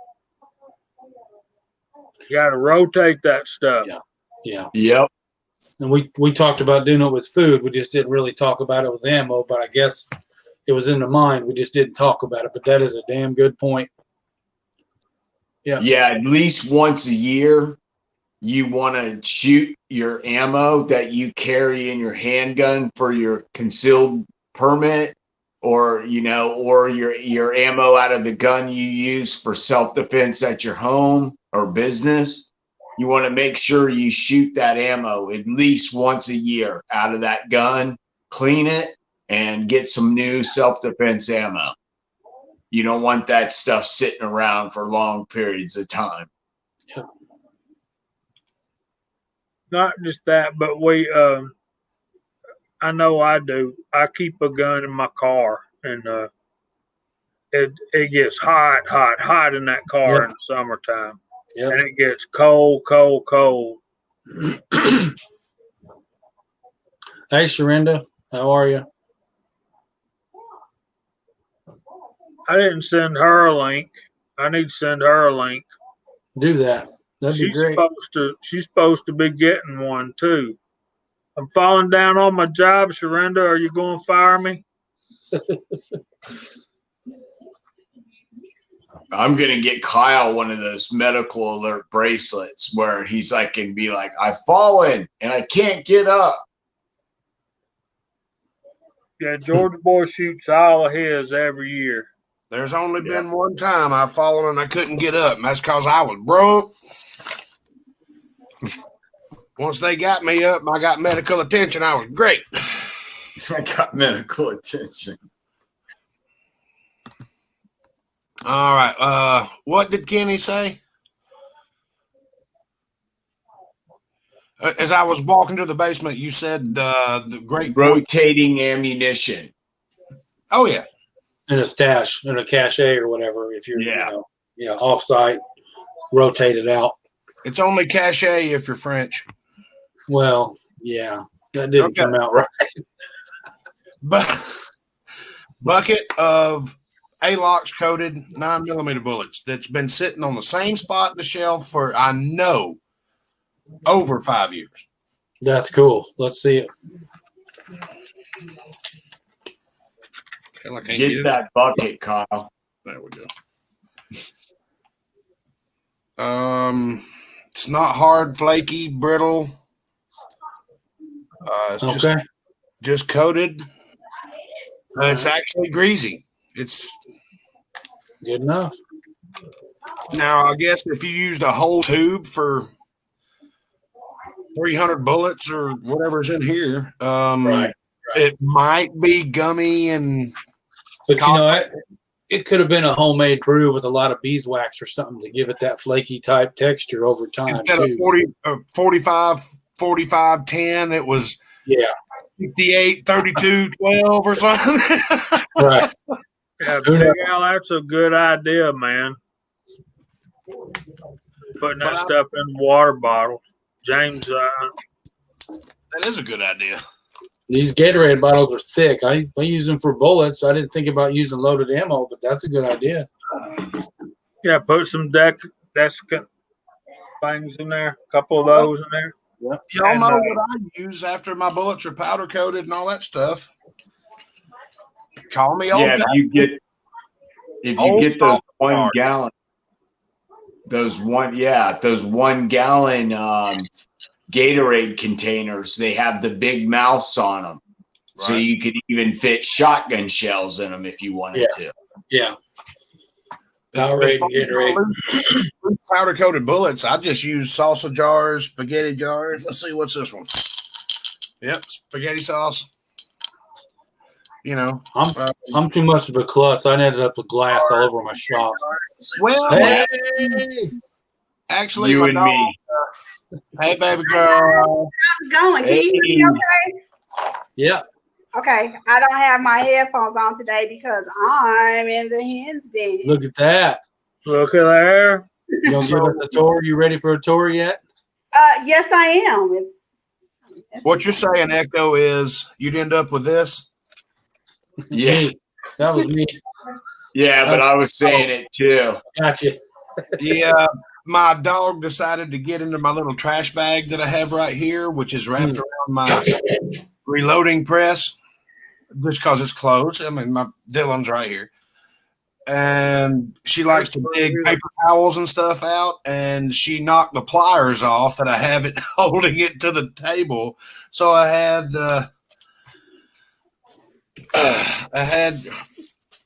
S1: You got to rotate that stuff.
S3: Yeah.
S4: Yep.
S3: And we talked about doing it with food. We just didn't really talk about it with ammo, but I guess it was in the mind. We just didn't talk about it. But that is a damn good point. Yeah.
S4: Yeah, at least once a year, you want to shoot your ammo that you carry in your handgun for your concealed permit, or your ammo out of the gun you use for self-defense at your home or business. You want to make sure you shoot that ammo at least once a year out of that gun, clean it, and get some new self-defense ammo. You don't want that stuff sitting around for long periods of time.
S3: Yeah.
S1: Not just that, but I know I do. I keep a gun in my car, and it gets hot in that car in the summertime.
S3: Yep.
S1: And it gets cold.
S3: Hey, Sharinda, how are you?
S1: I didn't send her a link. I need to send her a link.
S3: Do that. That'd be great.
S1: She's supposed to be getting one too. I'm falling down on my job, Sharinda. Are you going to fire me?
S4: I'm going to get Kyle one of those medical alert bracelets where he's like, can be like, I've fallen and I can't get up.
S1: Yeah, Georgia boy shoots all of his every year.
S2: There's only been one time I've fallen and I couldn't get up, and that's because I was broke. Once they got me up, I got medical attention. I was great.
S4: I got medical attention.
S2: All right. What did Kenny say? As I was walking to the basement, you said the great point.
S4: Rotating ammunition.
S2: Oh yeah.
S3: In a stash, in a cache or whatever. If you're,
S4: Yeah.
S3: offsite, rotate it out.
S2: It's only cachet if you're French.
S3: Well, yeah, that didn't come out right.
S2: But bucket of A-LOX coated 9mm bullets that's been sitting on the same spot in the shelf for, I know, over 5 years.
S3: That's cool. Let's see it.
S4: Get that bucket, Kyle.
S2: There we go. It's not hard, flaky, brittle. It's just coated. It's actually greasy. It's
S3: good enough.
S2: Now, I guess if you used a whole tube for 300 bullets or whatever's in here,
S3: Right.
S2: It might be gummy and.
S3: But it could have been a homemade brew with a lot of beeswax or something to give it that flaky type texture over time.
S2: Instead of 45, 10, it was 58, 32, 12 or something.
S3: Right.
S1: Yeah, Big Al, that's a good idea, man. Putting that stuff in water bottles. James,
S2: that is a good idea.
S3: These Gatorade bottles are thick. I use them for bullets. I didn't think about using loaded ammo, but that's a good idea.
S1: yeah, put some desiccant things in there, a couple of those in there.
S3: Yep.
S2: Y'all know what I use after my bullets are powder coated and all that stuff. Call me old.
S4: Yeah, if you get those 1 gallon, those 1 gallon Gatorade containers, they have the big mouths on them. Right. So you could even fit shotgun shells in them if you wanted to.
S3: Yeah. Gatorade.
S2: Powder coated bullets. I just use salsa jars, spaghetti jars. Let's see, what's this one? Yep, spaghetti sauce.
S3: I'm too much of a klutz. I ended up with glass all over my shop.
S2: Well,
S3: hey.
S2: Actually,
S4: you and me.
S2: Hey, baby girl.
S5: How's it going? Can you hear me okay?
S3: Yeah.
S5: Okay. I don't have my headphones on today because I'm in the hen's den.
S3: Look at that.
S1: Look at there.
S3: You gonna give us a tour? You ready for a tour yet?
S5: Yes, I am.
S2: What you're saying, Echo, is you'd end up with this?
S4: Yeah.
S3: That was me.
S4: Yeah, but I was saying it too.
S3: Gotcha.
S2: Yeah. My dog decided to get into my little trash bag that I have right here, which is wrapped around my reloading press, just because it's closed. I mean, my Dylan's right here. And she likes to dig paper towels and stuff out, and she knocked the pliers off that I have it holding it to the table. So I had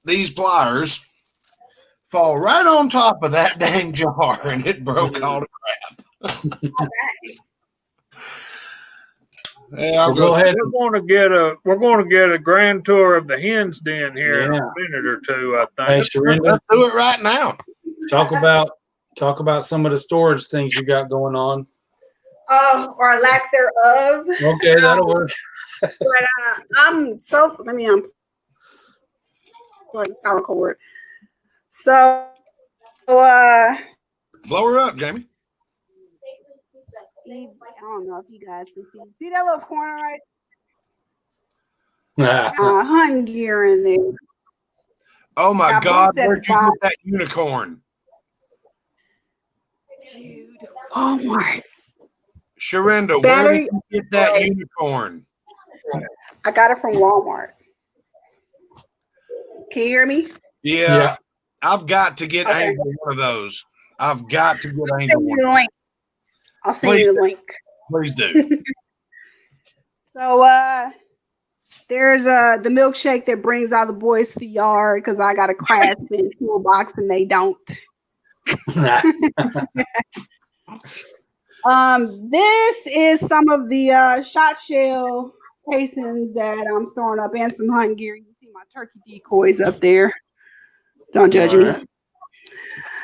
S2: these pliers fall right on top of that dang jar, and it broke all the crap.
S3: Yeah, go ahead.
S1: We're going to get a grand tour of the hen's den here in a minute or two, I think.
S3: Hey, Sharinda,
S2: let's do it right now.
S3: Talk about some of the storage things you got going on.
S5: Or lack thereof.
S3: Okay, that'll work.
S5: But I'm so. Let me record. So,
S2: blow her up, Jamie.
S5: I don't know if you guys can see that little corner right? Hunting gear in there.
S2: Oh my God! Where'd you get that unicorn?
S5: Dude, Walmart.
S2: Sharinda, where did you get that unicorn?
S5: I got it from Walmart. Can you hear me?
S2: Yeah. I've got to get Angel one of those. I've got to get Angel one.
S5: I'll send you the link.
S2: Please do.
S5: So there's the milkshake that brings all the boys to the yard because I got a Craftsman toolbox and they don't. This is some of the shot shell casings that I'm storing up and some hunting gear. You see my turkey decoys up there. Don't judge me.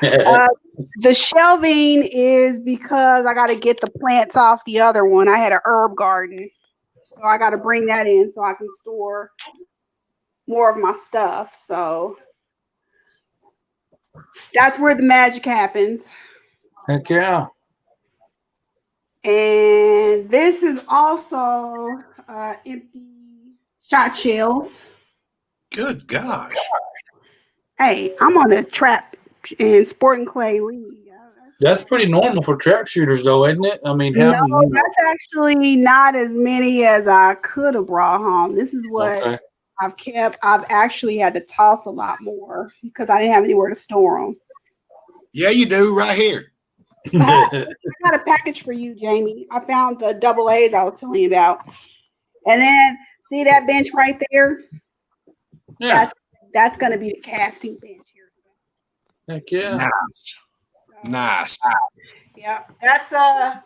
S5: The shelving is because I got to get the plants off the other one. I had an herb garden, so I got to bring that in so I can store more of my stuff. So that's where the magic happens.
S3: Heck yeah.
S5: And this is also empty shot shells.
S2: Good gosh.
S5: Hey, I'm on a trap and sporting clay league.
S3: That's pretty normal for trap shooters, though, isn't it? I mean,
S5: No, that's actually not as many as I could have brought home. This is what I've kept. I've actually had to toss a lot more because I didn't have anywhere to store them.
S2: Yeah, you do right here.
S5: I got a package for you, Jamie. I found the double A's I was telling you about. And then see that bench right there?
S3: Yeah.
S5: That's going to be the casting bench here.
S3: Heck yeah.
S2: Nice.
S5: Yeah, that's a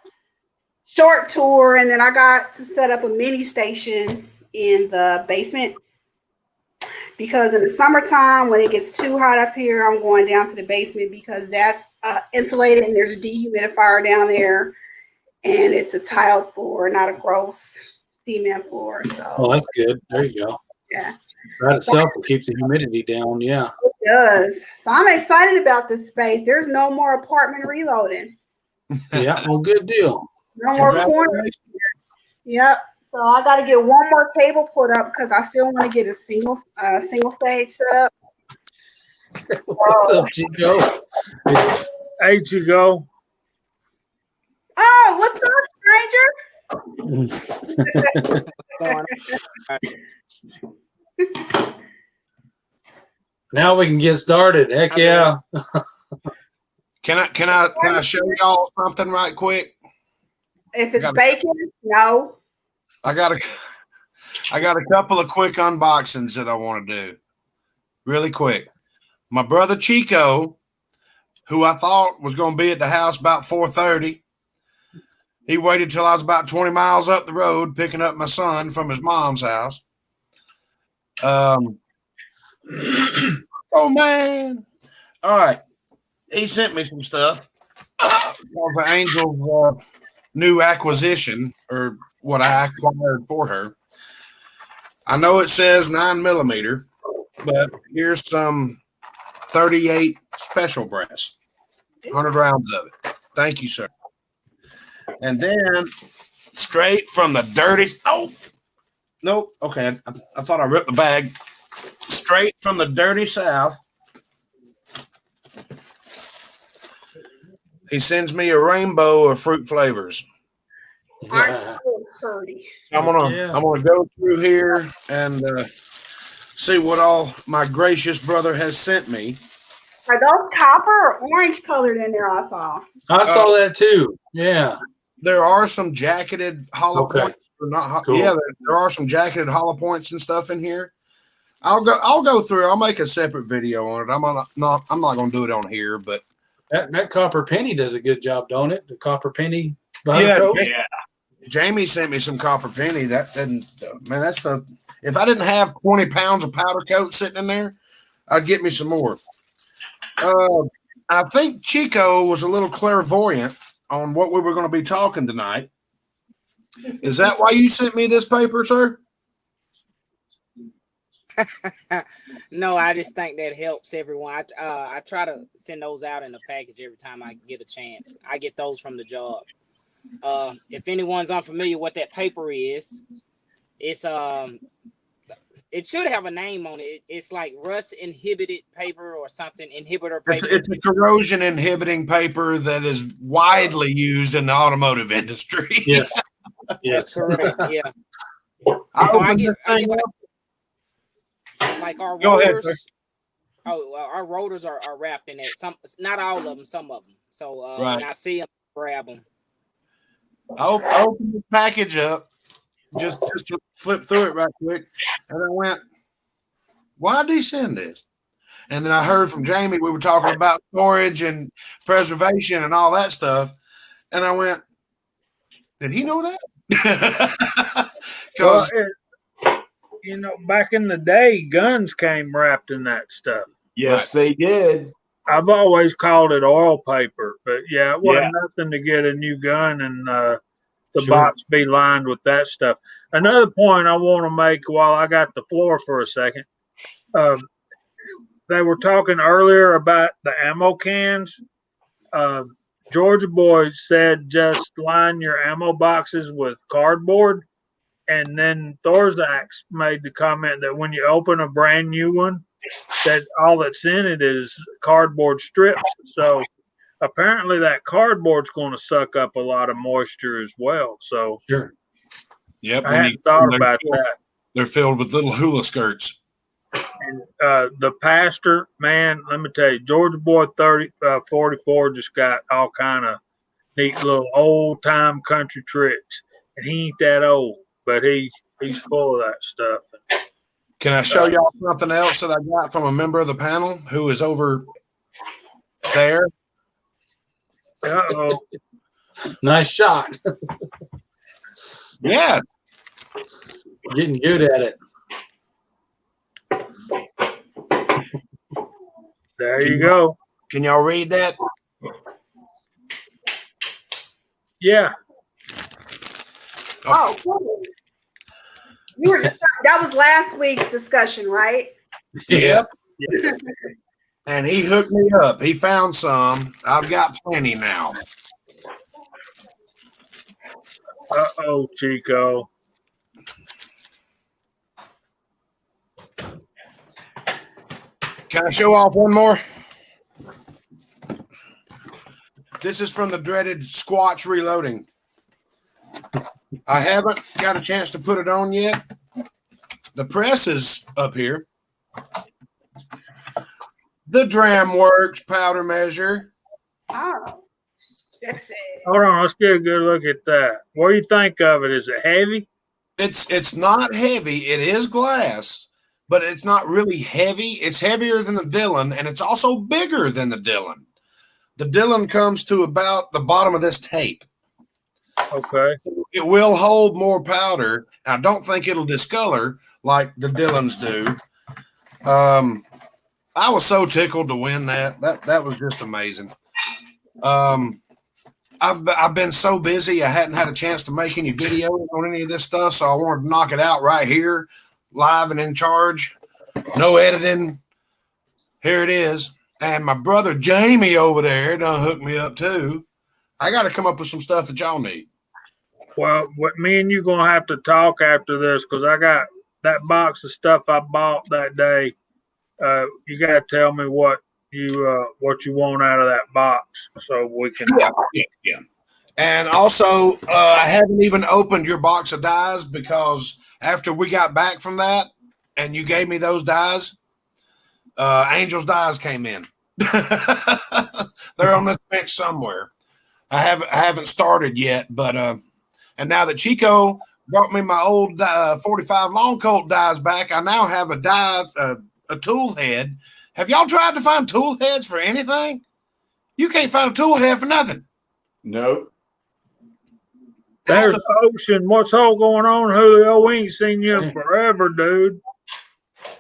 S5: short tour. And then I got to set up a mini station in the basement because in the summertime, when it gets too hot up here, I'm going down to the basement because that's insulated and there's a dehumidifier down there. And it's a tiled floor, not a gross cement floor. So,
S3: well, that's good. There you go.
S5: Yeah.
S3: That itself will keep the humidity down. Yeah.
S5: It does. So I'm excited about this space. There's no more apartment reloading.
S3: Yeah. Well, good deal.
S5: No more corners. Yep. So I got to get one more table put up because I still want to get a single stage set up.
S3: What's up, Chico?
S1: Hey, Chico.
S5: Oh, what's up, stranger?
S3: Now we can get started. Heck yeah.
S2: Can I show y'all something right quick?
S5: If it's bacon, no.
S2: I got a couple of quick unboxings that I want to do. Really quick. My brother Chico, who I thought was going to be at the house about 4:30, he waited till I was about 20 miles up the road picking up my son from his mom's house. Oh, man. All right. He sent me some stuff for Angel's new acquisition, or what I acquired for her. I know it says 9mm, but here's some 38 special brass, 100 rounds of it. Thank you, sir. And then straight from the dirty. Oh, nope. Okay. I thought I ripped the bag. Straight from the dirty South. He sends me a rainbow of fruit flavors.
S3: Yeah.
S2: I'm gonna go through here and see what all my gracious brother has sent me.
S5: Are those copper or orange colored in there? I saw
S3: that too. Yeah.
S2: There are some jacketed hollow points.
S3: Cool.
S2: Yeah, there are some jacketed hollow points and stuff in here. I'll go through. I'll make a separate video on it. I'm not gonna do it on here, but
S3: that copper penny does a good job, don't it? The copper penny.
S2: Yeah. Jamie sent me some copper penny. That doesn't, man. That's the. If I didn't have 20 pounds of powder coat sitting in there, I'd get me some more. I think Chico was a little clairvoyant on what we were going to be talking tonight. Is that why you sent me this paper, sir?
S6: No, I just think that helps everyone. I try to send those out in a package every time I get a chance. I get those from the job. If anyone's unfamiliar what that paper is, it's it should have a name on it. It's like rust inhibited paper or something, inhibitor paper.
S2: It's a corrosion inhibiting paper that is widely used in the automotive industry.
S3: Yes.
S6: Yes. That's correct. Yeah.
S2: I get
S6: like our
S2: Go
S6: rotors.
S2: Ahead,
S6: our rotors are wrapped in it. Some, not all of them, some of them. So
S2: right.
S6: When I see them, grab them.
S2: I opened the package up just to flip through it right quick, and I went, "Why did he send this?" And then I heard from Jamie we were talking about storage and preservation and all that stuff, and I went, "Did he know that?"
S1: Well,
S2: because
S1: back in the day, guns came wrapped in that stuff.
S4: Yes, they did.
S1: I've always called it oil paper, but yeah, it wasn't
S4: Yeah.
S1: nothing to get a new gun and the
S3: Sure.
S1: box be lined with that stuff. Another point I want to make while I got the floor for a second. They were talking earlier about the ammo cans. Georgia Boy said just line your ammo boxes with cardboard. And then Thorzax made the comment that when you open a brand new one, that all that's in it is cardboard strips. So apparently that cardboard's going to suck up a lot of moisture as well. So
S3: Sure.
S2: Yep.
S1: I hadn't thought about that.
S2: They're filled with little hula skirts.
S1: And the pastor, man, let me tell you, Georgia Boy 44 just got all kind of neat little old time country tricks. And he ain't that old, but he's full of that stuff.
S2: Can I show y'all something else that I got from a member of the panel who is over there?
S1: Uh-oh.
S3: Nice shot.
S2: Yeah.
S3: Getting good at it.
S1: There you go.
S2: Can y'all read that?
S1: Yeah.
S5: Oh, cool. You were just, that was last week's discussion, right?
S2: Yep. And he hooked me up. He found some. I've got plenty now.
S1: Uh-oh, Chico.
S2: Can I show off one more? This is from the dreaded Squatch Reloading. I haven't got a chance to put it on yet. The press is up here. The DramWorks powder measure.
S5: Oh, sexy.
S1: Hold on, let's get a good look at that. What do you think of it? Is it heavy?
S2: It's not heavy. It is glass, but it's not really heavy. It's heavier than the Dillon, and it's also bigger than the Dillon. The Dillon comes to about the bottom of this tape.
S1: Okay.
S2: It will hold more powder. I don't think it'll discolor like the Dillons do. I was so tickled to win that. That was just amazing. I've been so busy. I hadn't had a chance to make any videos on any of this stuff, so I wanted to knock it out right here, live and in charge. No editing. Here it is. And my brother Jamie over there done hooked me up too. I got to come up with some stuff that y'all need.
S1: Well, me and you gonna have to talk after this because I got that box of stuff I bought that day. You gotta tell me what you want out of that box so we can.
S2: Yeah. And also, I haven't even opened your box of dies because after we got back from that and you gave me those dies, Angel's dies came in. They're on this bench somewhere. I haven't started yet, but and now that Chico brought me my old 45 Long Colt dies back, I now have a tool head. Have y'all tried to find tool heads for anything? You can't find a tool head for nothing.
S4: Nope.
S1: There's Ocean. What's all going on, Julio? We ain't seen you in forever, dude.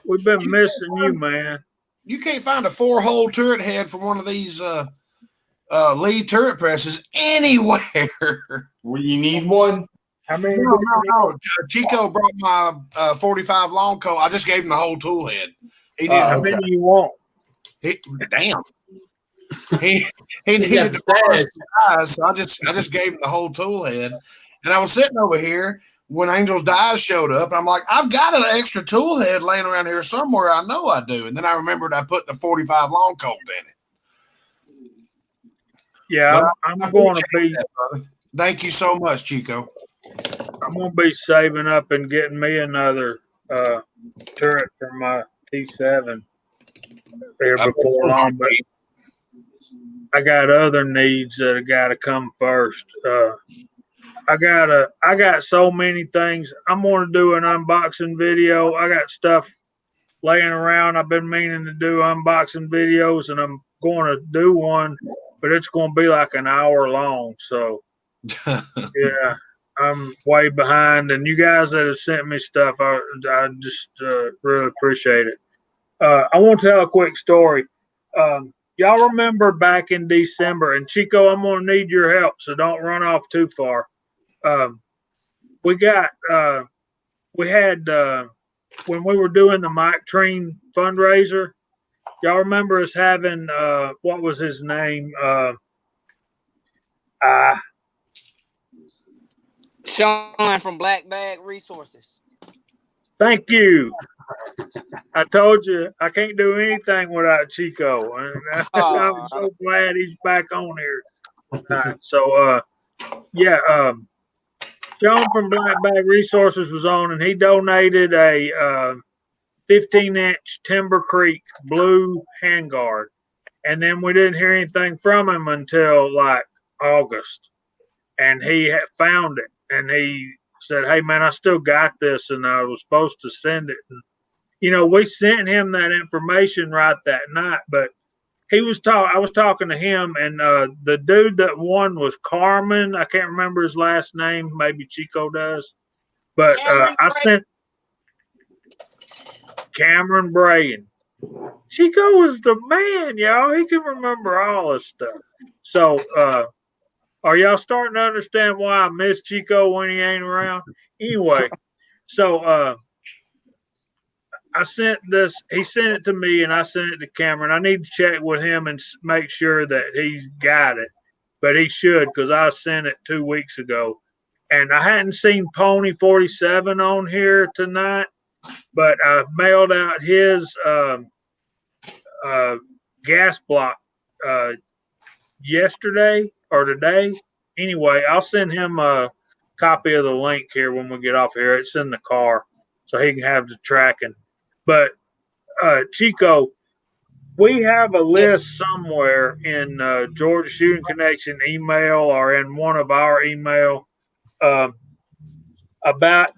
S1: We've been missing you, man.
S2: You can't find a 4-hole turret head for one of these lead turret presses anywhere.
S4: Well, you need one?
S1: I mean,
S2: No. Chico brought my 45 Long Colt. I just gave him the whole tool head. He needed,
S1: how many you want?
S2: damn. He needed the dies, so I just gave him the whole tool head. And I was sitting over here when Angel's dies showed up, and I'm like, I've got an extra tool head laying around here somewhere. I know I do. And then I remembered I put the 45 Long Colt in it.
S1: Yeah, I'm going to be.
S2: That, thank you so much, Chico.
S1: I'm going to be saving up and getting me another turret for my T7 here before long. But I got other needs that have got to come first. I got so many things. I'm going to do an unboxing video. I got stuff laying around. I've been meaning to do unboxing videos, and I'm going to do one, but it's going to be like an hour long. So, yeah. I'm way behind, and you guys that have sent me stuff, I just really appreciate it. I want to tell a quick story. Y'all remember back in December, and Chico, I'm gonna need your help, so don't run off too far. Um, we got we had when we were doing the Mike Treen fundraiser. Y'all remember us having what was his name? Uh,
S6: Sean from Black Bag Resources.
S1: Thank you. I told you I can't do anything without Chico, and I'm so glad he's back on here tonight. So, yeah, Sean from Black Bag Resources was on, and he donated a 15-inch Timber Creek blue handguard, and then we didn't hear anything from him until like August, and he had found it, and he said, "Hey man, I still got this, and I was supposed to send it." And, we sent him that information right that night, but I was talking to him, and the dude that won was Carmen. I can't remember his last name. Maybe Chico does, but I sent Cameron Brayan. Chico was the man, y'all. He can remember all this stuff. So, are y'all starting to understand why I miss Chico when he ain't around? Anyway, so I sent this. He sent it to me, and I sent it to Cameron. I need to check with him and make sure that he's got it, but he should because I sent it 2 weeks ago, and I hadn't seen Pony 47 on here tonight, but I mailed out his gas block yesterday or today. Anyway, I'll send him a copy of the link here when we get off here. It's in the car, so he can have the tracking. But Chico, we have a list somewhere in Georgia Shooting Connection email or in one of our email about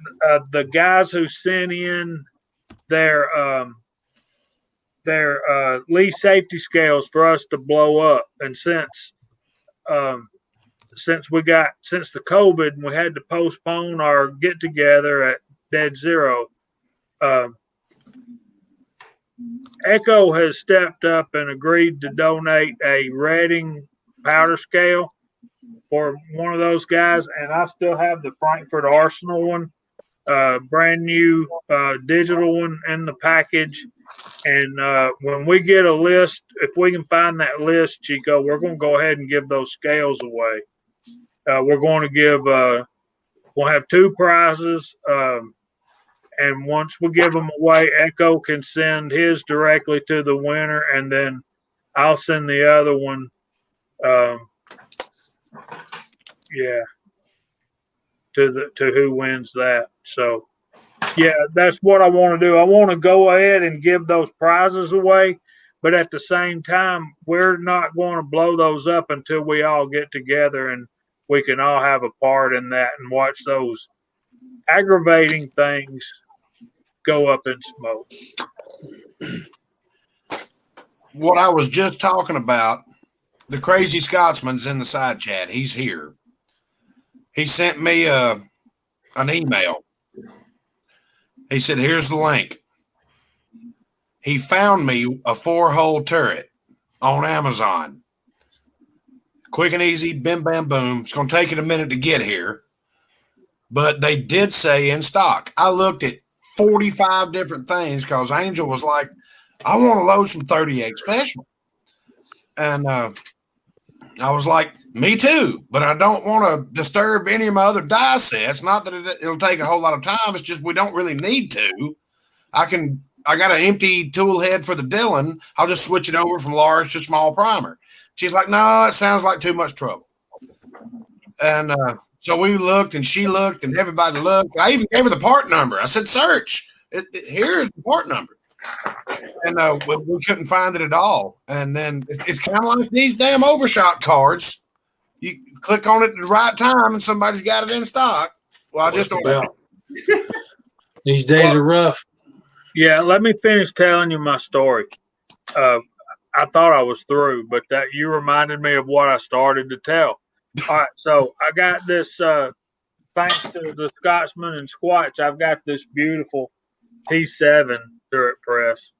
S1: the guys who sent in their Lee safety scales for us to blow up. And since the COVID, and we had to postpone our get together at Dead Zero. Echo has stepped up and agreed to donate a Redding powder scale for one of those guys, and I still have the Frankfurt Arsenal one, brand new digital one in the package. And when we get a list, if we can find that list, Chico, we're going to go ahead and give those scales away. We're going to give, we'll have 2 prizes. And once we give them away, Echo can send his directly to the winner, and then I'll send the other one. To who wins that. So, yeah, that's what I want to do. I want to go ahead and give those prizes away, but at the same time, we're not going to blow those up until we all get together and we can all have a part in that and watch those aggravating things go up in smoke.
S2: What I was just talking about, the Crazy Scotsman's in the side chat. He's here. He sent me an email. He said, "Here's the link." He found me a 4-hole turret on Amazon. Quick and easy, bim, bam, boom. It's going to take it a minute to get here. But they did say in stock. I looked at 45 different things because Angel was like, "I want to load some 38 special." And I was like, "Me too, but I don't want to disturb any of my other die sets. Not that it'll take a whole lot of time. It's just we don't really need to. I got an empty tool head for the Dillon. I'll just switch it over from large to small primer." She's like, "No, it sounds like too much trouble." And so we looked, and she looked, and everybody looked. I even gave her the part number. I said, "Search. Here's the part number." And we couldn't find it at all. And then it's kind of like these damn overshot cards. You click on it at the right time, and somebody's got it in stock. Well, I just
S3: about. These days are rough.
S1: Yeah, let me finish telling you my story. I thought I was through, but that you reminded me of what I started to tell. All right, so I got this thanks to the Scotsman and Squatch, I've got this beautiful T7 turret press,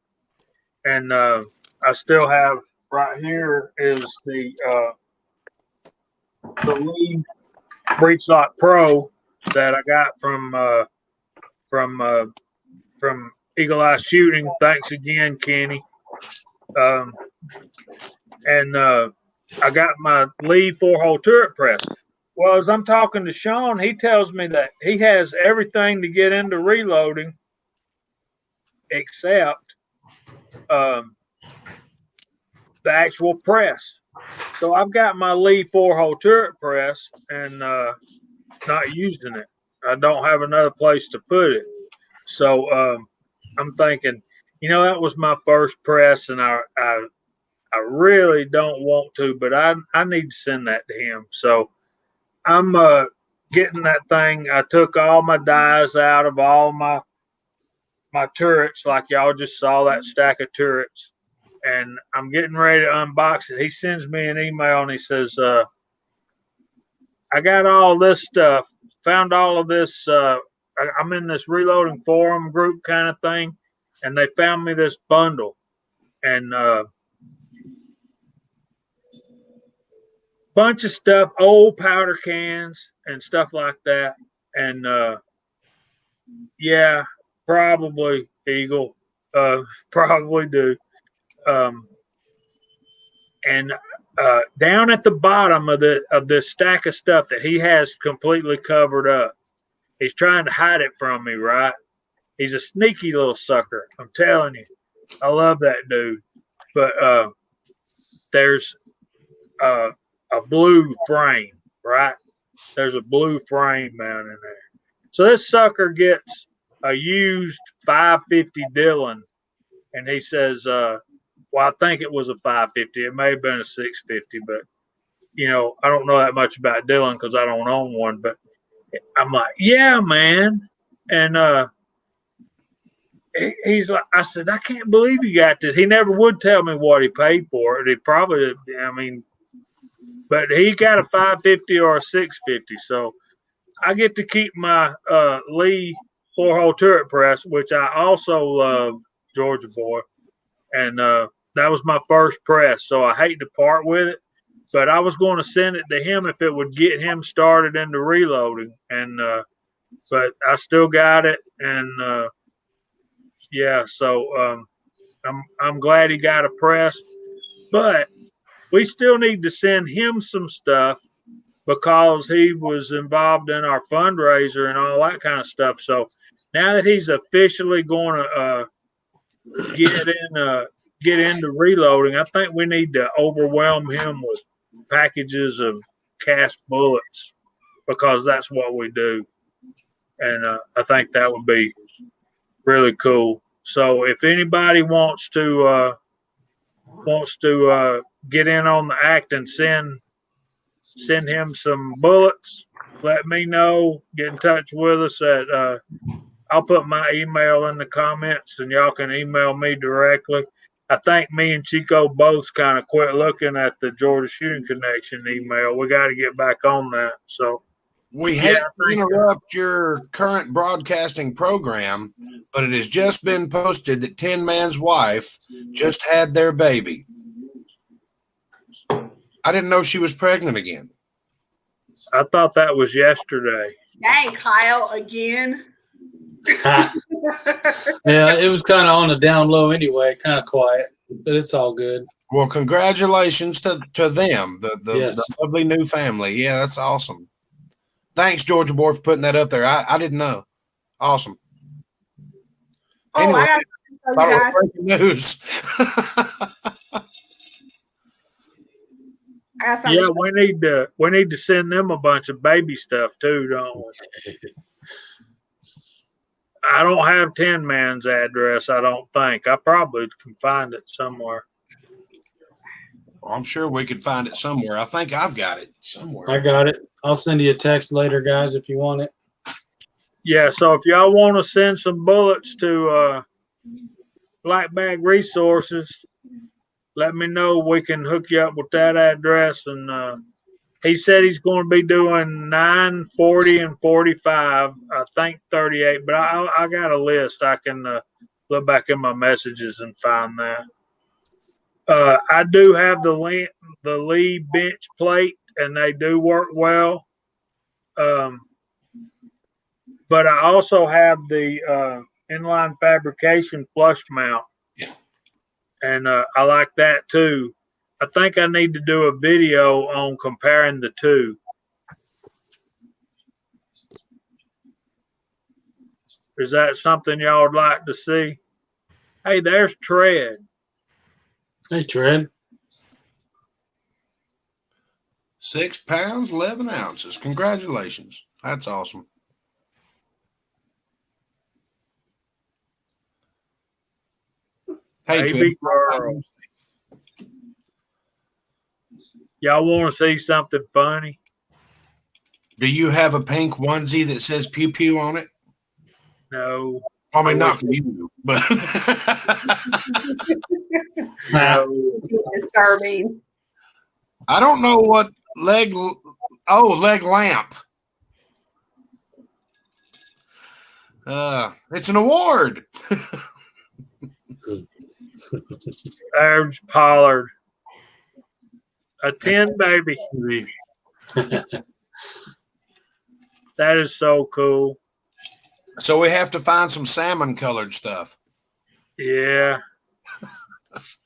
S1: and I still have right here is the Lee Breechlock Pro that I got from Eagle Eye Shooting. Thanks again, Kenny. And I got my Lee 4-hole turret press. Well, as I'm talking to Sean, he tells me that he has everything to get into reloading except the actual press. So I've got my Lee 4-hole turret press and not using it. I don't have another place to put it. So I'm thinking, that was my first press, and I really don't want to, but I need to send that to him. So I'm getting that thing. I took all my dies out of all my turrets, like y'all just saw that stack of turrets, and I'm getting ready to unbox it. He sends me an email and he says, I got all this stuff, found all of this. I'm in this reloading forum group kind of thing, and they found me this bundle, and bunch of stuff, old powder cans and stuff like that. And yeah, probably Eagle, probably do. And down at the bottom of this stack of stuff that he has completely covered up, he's trying to hide it from me, right? He's a sneaky little sucker. I'm telling you, I love that dude. But there's a blue frame, right? There's a blue frame down in there. So this sucker gets a used 550 Dillon, and he says, well, I think it was a 550. It may have been a 650, but I don't know that much about Dillon because I don't own one. But I'm like, yeah, man. And he's like, I said, I can't believe you got this. He never would tell me what he paid for it. He probably, but he got a 550 or a 650. So I get to keep my Lee 4-hole turret press, which I also love, Georgia boy. And that was my first press. So I hate to part with it, but I was going to send it to him if it would get him started into reloading. And but I still got it. And yeah, so I'm glad he got a press. But we still need to send him some stuff because he was involved in our fundraiser and all that kind of stuff. So now that he's officially going to get into reloading, I think we need to overwhelm him with packages of cast bullets because that's what we do. And I think that would be really cool. So if anybody wants to get in on the act and send him some bullets, let me know. Get in touch with us at I'll put my email in the comments and y'all can email me directly. I think me and Chico both kind of quit looking at the Georgia Shooting Connection email. We got to get back on that. So
S2: we hate to interrupt your current broadcasting program, but it has just been posted that Tin Man's wife just had their baby. I didn't know she was pregnant again.
S1: I thought that was yesterday.
S5: Dang, Kyle, again.
S3: Yeah, it was kind of on the down low anyway, kind of quiet, but it's all good.
S2: Well, congratulations to them,
S3: Yes.
S2: the lovely new family. Yeah, that's awesome. Thanks, Georgia boy, for putting that up there. I didn't know. Awesome. Anyway,
S5: I got to tell you guys.
S2: breaking news.
S1: Yeah, we need to send them a bunch of baby stuff too, don't we? I don't have Tin Man's address, I don't think. I probably can find it somewhere.
S2: Well, I'm sure we could find it somewhere. I think I've got it somewhere.
S3: I got it. I'll send you a text later, guys, if you want it.
S1: Yeah, so if y'all want to send some bullets to Black Bag Resources, let me know. We can hook you up with that address and He said he's going to be doing 9, 40, and 45. I think 38, but I got a list. I can look back in my messages and find that. I do have the Lee bench plate, and they do work well. But I also have the inline fabrication flush mount, and I like that too. I think I need to do a video on comparing the two. Is that something y'all would like to see? Hey, there's Tread.
S3: Hey, Tread.
S2: 6 pounds, 11 ounces. Congratulations. That's awesome. Hey,
S1: Baby
S2: Tread.
S1: girl. Y'all want to see something funny?
S2: Do you have a pink onesie that says pew pew on it?
S1: No.
S2: I mean, not for you, but
S1: No.
S5: Disturbing.
S2: I don't know what leg lamp. It's an award.
S1: There's Pollard. A 10, baby. That is so cool.
S2: So we have to find some salmon colored stuff.
S1: Yeah.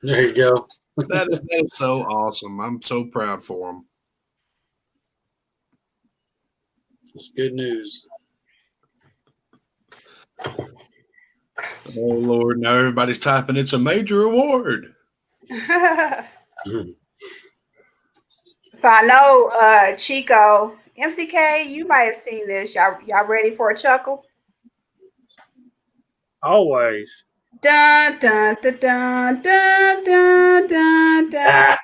S3: There you go.
S2: That is so awesome. I'm so proud for them.
S3: It's good news.
S2: Oh Lord! Now everybody's typing. It's a major award.
S5: So I know Chico, MCK, you might have seen this. Y'all ready for a chuckle?
S1: Always.
S5: Dun dun dun dun dun dun dun dun.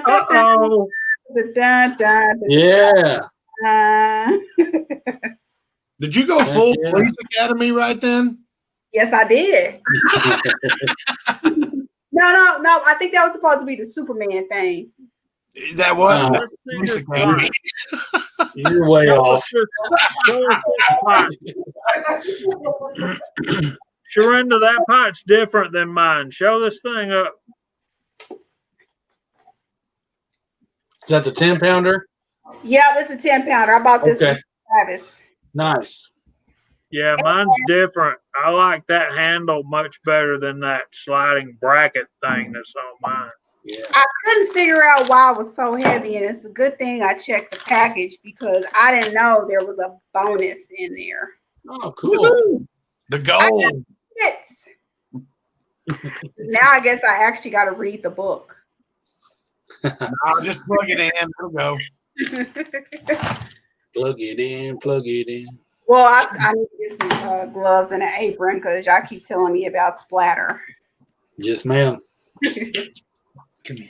S1: Uh-oh.
S3: Yeah.
S2: Did you go full Police Academy right then?
S5: Yes, I did. No. I think that was supposed to be the Superman thing.
S2: That was Police Academy.
S3: You're way off.
S1: Sharinda, that pot's different than mine. Show this thing up.
S3: Is that the 10-pounder?
S5: Yeah, it's a 10-pounder. I bought this from Travis.
S3: Nice.
S1: Yeah, mine's different. I like that handle much better than that sliding bracket thing that's on mine.
S3: Yeah.
S5: I couldn't figure out why it was so heavy, and it's a good thing I checked the package because I didn't know there was a bonus in there.
S3: Oh, cool.
S2: The gold.
S5: Now I guess I actually got to read the book.
S2: I'll just plug it in. It'll go.
S3: Plug it in. Plug it in.
S5: Well, I need to get some gloves and an apron because y'all keep telling me about splatter.
S3: Yes, ma'am.
S2: Come here.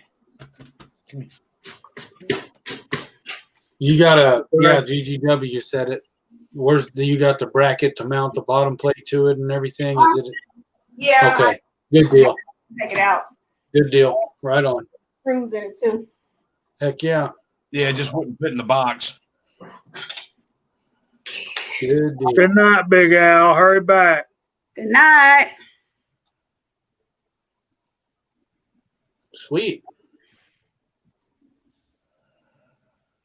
S3: You got GGW said it. Do you got the bracket to mount the bottom plate to it and everything? Is it?
S5: Yeah.
S3: Okay. Good deal.
S5: Take it out.
S3: Good deal. Right on.
S5: Screws in it too.
S3: Heck yeah.
S2: Yeah, just wouldn't fit in the box.
S3: Good deal.
S1: Good night, Big Al. Hurry back.
S5: Good night.
S3: Sweet.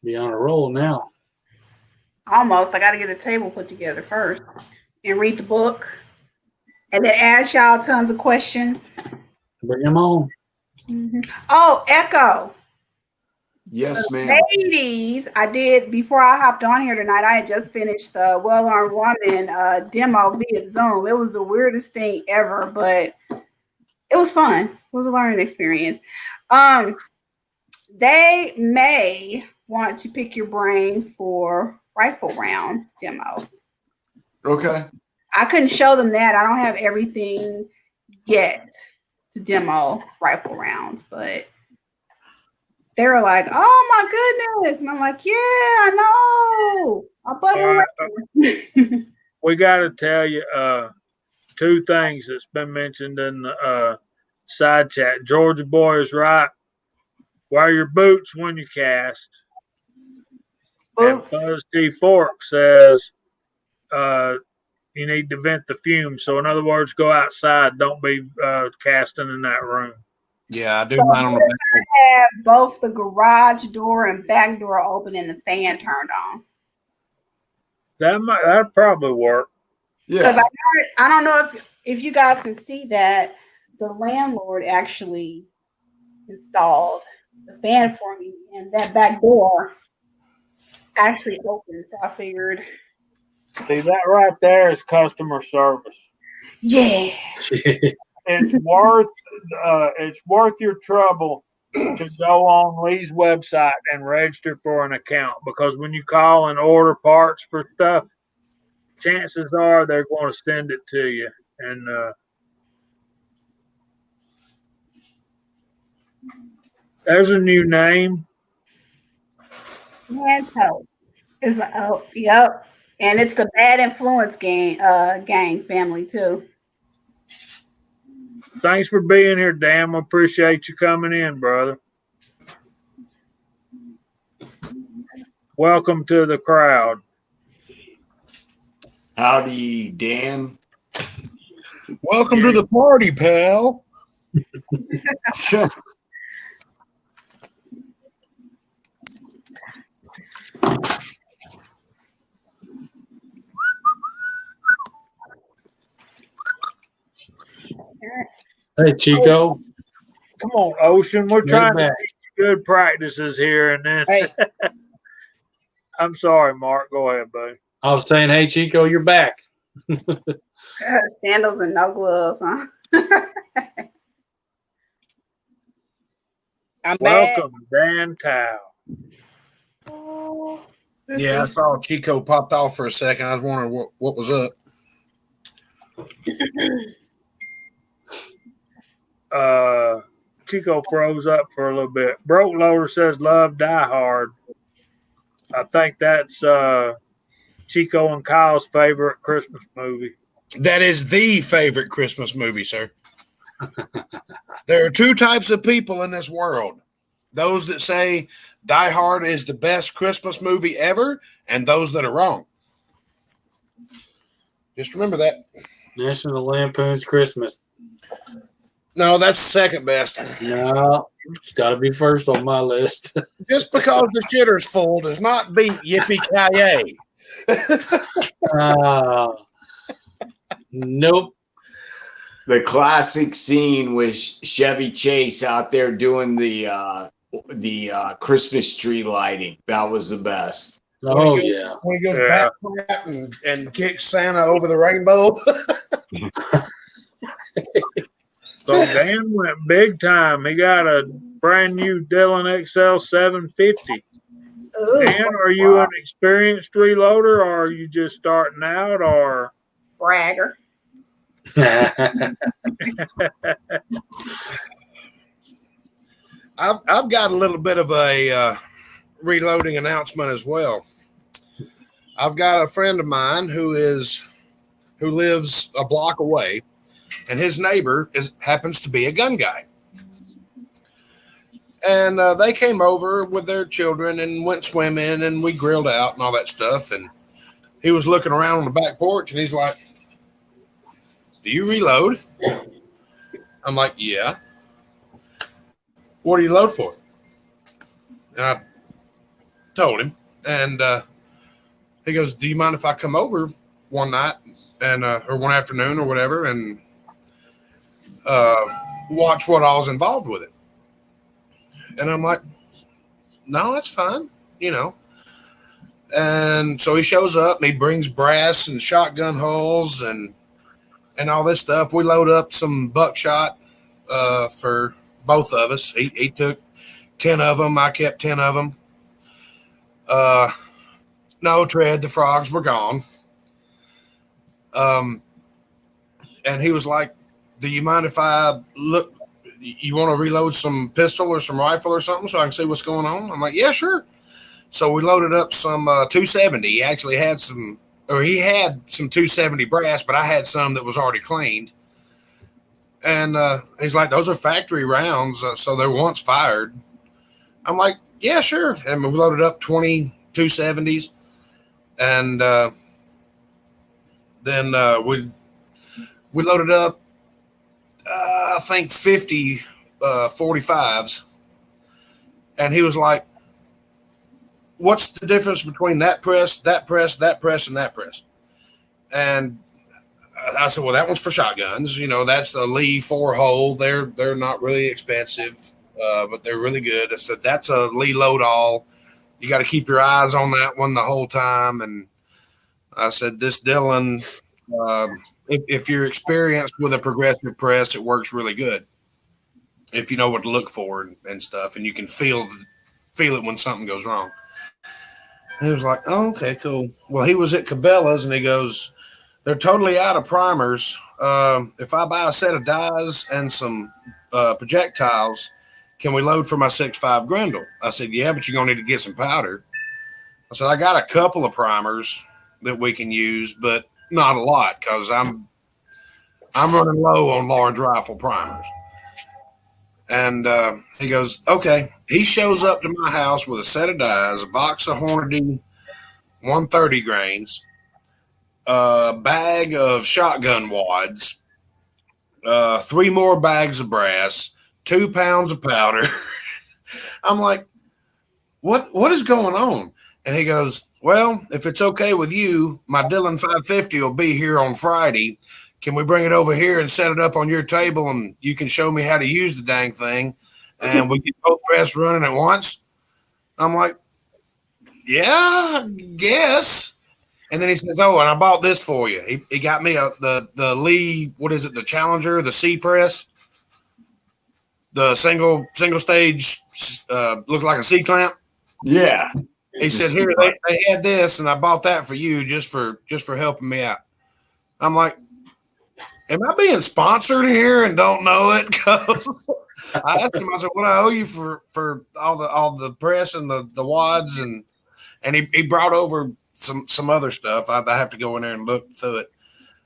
S3: Be on a roll now.
S5: Almost. I got to get the table put together first and read the book and then ask y'all tons of questions.
S3: Bring them on.
S5: Mm-hmm. Oh, Echo.
S4: Yes, ma'am.
S5: Ladies, I did before I hopped on here tonight. I had just finished the Well-Armed Woman demo via Zoom. It was the weirdest thing ever, but it was fun. It was a learning experience. They may want to pick your brain for rifle round demo.
S4: Okay.
S5: I couldn't show them that. I don't have everything yet to demo rifle rounds, but they were like, "Oh my goodness!" And I'm like, "Yeah, I know."
S1: We got to tell you two things that's been mentioned in the side chat. Georgia boy is right. Wear your boots when you cast.
S5: Boots.
S1: And Buzz T. Fork says you need to vent the fumes. So, in other words, go outside. Don't be casting in that room.
S2: Yeah, I do
S5: So
S2: mine on the back.
S5: have both the garage door and back door open and the fan turned on.
S1: That'd probably work.
S5: Because
S4: Yeah.
S5: I don't know if you guys can see that the landlord actually installed the fan for me, and that back door actually opened. So I figured,
S1: See, that right there is customer service.
S5: yeah,
S1: It's worth your trouble to go on Lee's website and register for an account, because when you call and order parts for stuff, chances are they're going to send it to you. And there's a new name.
S5: Manto is yep, and it's the Bad Influence gang family too.
S1: Thanks for being here, Dan. We appreciate you coming in, brother. Welcome to the crowd.
S4: Howdy, Dan.
S2: Welcome to the party, pal.
S3: Hey, Chico.
S1: Come on, Ocean. We're trying to
S3: back.
S1: teach you good practices here, and then
S6: Hey,
S1: I'm sorry, Mark. Go ahead, buddy.
S3: I was saying, hey, Chico, you're back.
S5: Sandals and no gloves, huh?
S6: I'm back.
S1: Welcome, Dan Tao.
S2: Yeah, I saw Chico popped off for a second. I was wondering what was up.
S1: Chico froze up for a little bit. Broke Loader says love Die Hard. I think that's Chico and Kyle's favorite Christmas movie.
S2: That is the favorite Christmas movie, sir. There are two types of people in this world. Those that say Die Hard is the best Christmas movie ever, and those that are wrong. Just remember that.
S3: National Lampoon's Christmas.
S2: No, that's the second best.
S3: No, it's got to be first on my list.
S2: Just because the shitter's full does not beat Yippee-Ki-Yay.
S3: Nope.
S4: The classic scene with Chevy Chase out there doing the Christmas tree lighting. That was the best.
S3: Oh, yeah.
S2: When he goes
S1: Yeah.
S2: back and kicks Santa over the rainbow.
S1: So Dan went big time. He got a brand new Dillon XL 750.
S5: Ooh,
S1: Dan, are you an experienced reloader, or are you just starting out, or?
S5: bragger.
S2: I've got a little bit of a reloading announcement as well. I've got a friend of mine who lives a block away, and his neighbor happens to be a gun guy. And they came over with their children and went swimming, and we grilled out and all that stuff. And he was looking around on the back porch, and he's like, "Do you reload?" I'm like, "Yeah." "What do you load for?" And I told him, and he goes, "Do you mind if I come over one night and or one afternoon or whatever and watch what all's involved with it?" And I'm like, "No, that's fine, you know." And so he shows up and he brings brass and shotgun hulls and all this stuff. We load up some buckshot for both of us. He took 10 of them. I kept 10 of them. No tread. The frogs were gone. And he was like, "Do you mind if I look? You want to reload some pistol or some rifle or something so I can see what's going on?" I'm like, "Yeah, sure." So we loaded up some 270. He actually had some 270 brass, but I had some that was already cleaned. And he's like, "Those are factory rounds, so they're once fired." I'm like, yeah, sure. And we loaded up 2270s, and then we loaded up, I think 50 45s, and he was like, "What's the difference between that press, that press, that press, and that press?" And I said, "Well, that one's for shotguns. You know, that's a Lee 4-hole. They're not really expensive, but they're really good." I said, "That's a Lee load all. You got to keep your eyes on that one the whole time." And I said, "This Dillon, if you're experienced with a progressive press, it works really good. If you know what to look for and stuff, and you can feel it when something goes wrong." And he was like, "Oh, okay, cool." Well, he was at Cabela's, and he goes, "They're totally out of primers. If I buy a set of dies and some projectiles, can we load for my 6.5 Grendel?" I said, "Yeah, but you're gonna need to get some powder." I said, "I got a couple of primers that we can use, but not a lot because I'm running low on large rifle primers." And he goes, "Okay." He shows up to my house with a set of dies, a box of Hornady 130 grains, a bag of shotgun wads, 3 more bags of brass, 2 pounds of powder. I'm like, what is going on? And he goes, "Well, if it's okay with you, my Dillon 550 will be here on Friday. Can we bring it over here and set it up on your table, and you can show me how to use the dang thing, and we get both press running at once?" I'm like, "Yeah, I guess." And then he says, "Oh, and I bought this for you." He got me the Lee, what is it, the Challenger, the C press, the single stage, looked like a C clamp.
S4: Yeah.
S2: He said, "Here, they had this, and I bought that for you just for helping me out." I'm like, "Am I being sponsored here and don't know it?" Because I asked him, I said, "What I owe you for all the press and the wads?" And he brought over some other stuff. I have to go in there and look through it.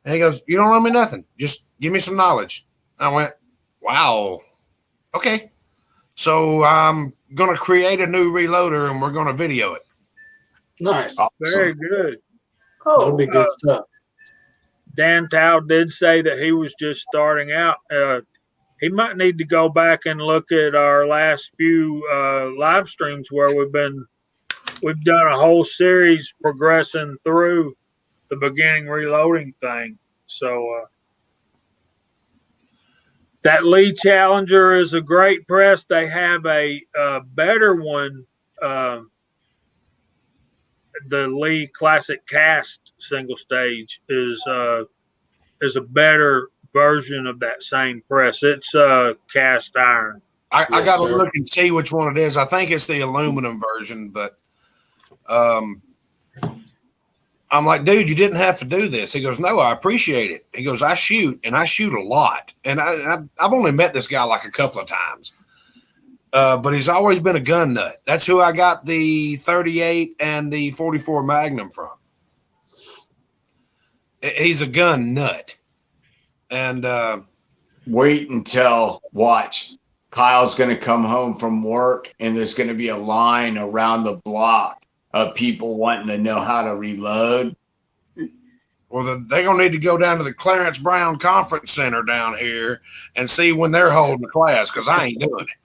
S2: And he goes, "You don't owe me nothing. Just give me some knowledge." I went, "Wow, okay." So I'm gonna create a new reloader, and we're gonna video it.
S3: Nice.
S1: Very good.
S3: That'll be good stuff.
S1: Dan Tao did say that he was just starting out. He might need to go back and look at our last few live streams where we've done a whole series progressing through the beginning reloading thing. So that Lee Challenger is a great press. They have a better one. The Lee Classic Cast single stage is a better version of that same press. It's cast iron.
S2: I got to look and see which one it is. I think it's the aluminum version, but I'm like, "Dude, you didn't have to do this." He goes, "No, I appreciate it." He goes, I shoot a lot. And I've only met this guy like a couple of times. But he's always been a gun nut. That's who I got the 38 and the 44 Magnum from. He's a gun nut. And
S4: wait until watch. Kyle's going to come home from work, and there's going to be a line around the block of people wanting to know how to reload.
S2: Well, they're going to need to go down to the Clarence Brown Conference Center down here and see when they're holding a class, because I ain't doing it.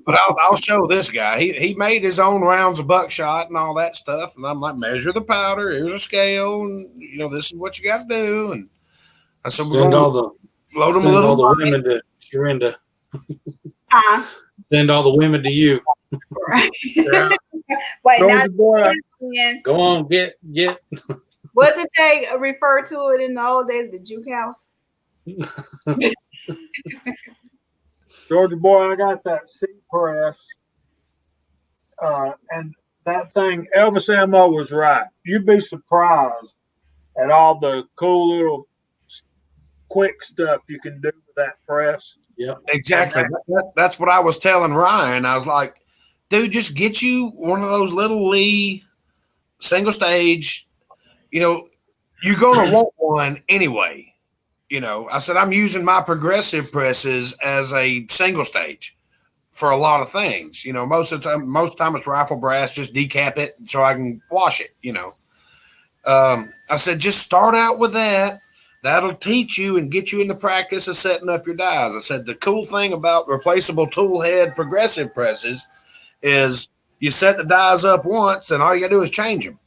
S2: But I'll show this guy. He made his own rounds of buckshot and all that stuff. And I'm like, "Measure the powder. Here's a scale. And, this is what you got to do." And I said, "We're going to load them a little."
S3: All the women to Sharinda. Send all the women to you.
S5: Right.
S1: Yeah.
S5: Wait, now
S3: go on, get.
S5: Wasn't they refer to it in the old days, the juke house?
S1: Georgia boy, I got that C press, and that thing, Elvis Ammo was right. You'd be surprised at all the cool little quick stuff you can do with that press.
S2: Yep, exactly. That's what I was telling Ryan. I was like, "Dude, just get you one of those little Lee single stage. You're going to want one anyway." I said, "I'm using my progressive presses as a single stage for a lot of things. Most of the time it's rifle brass. Just decap it so I can wash it. I said, just start out with that. That'll teach you and get you in the practice of setting up your dies. I said, the cool thing about replaceable tool head progressive presses is you set the dies up once and all you got to do is change them.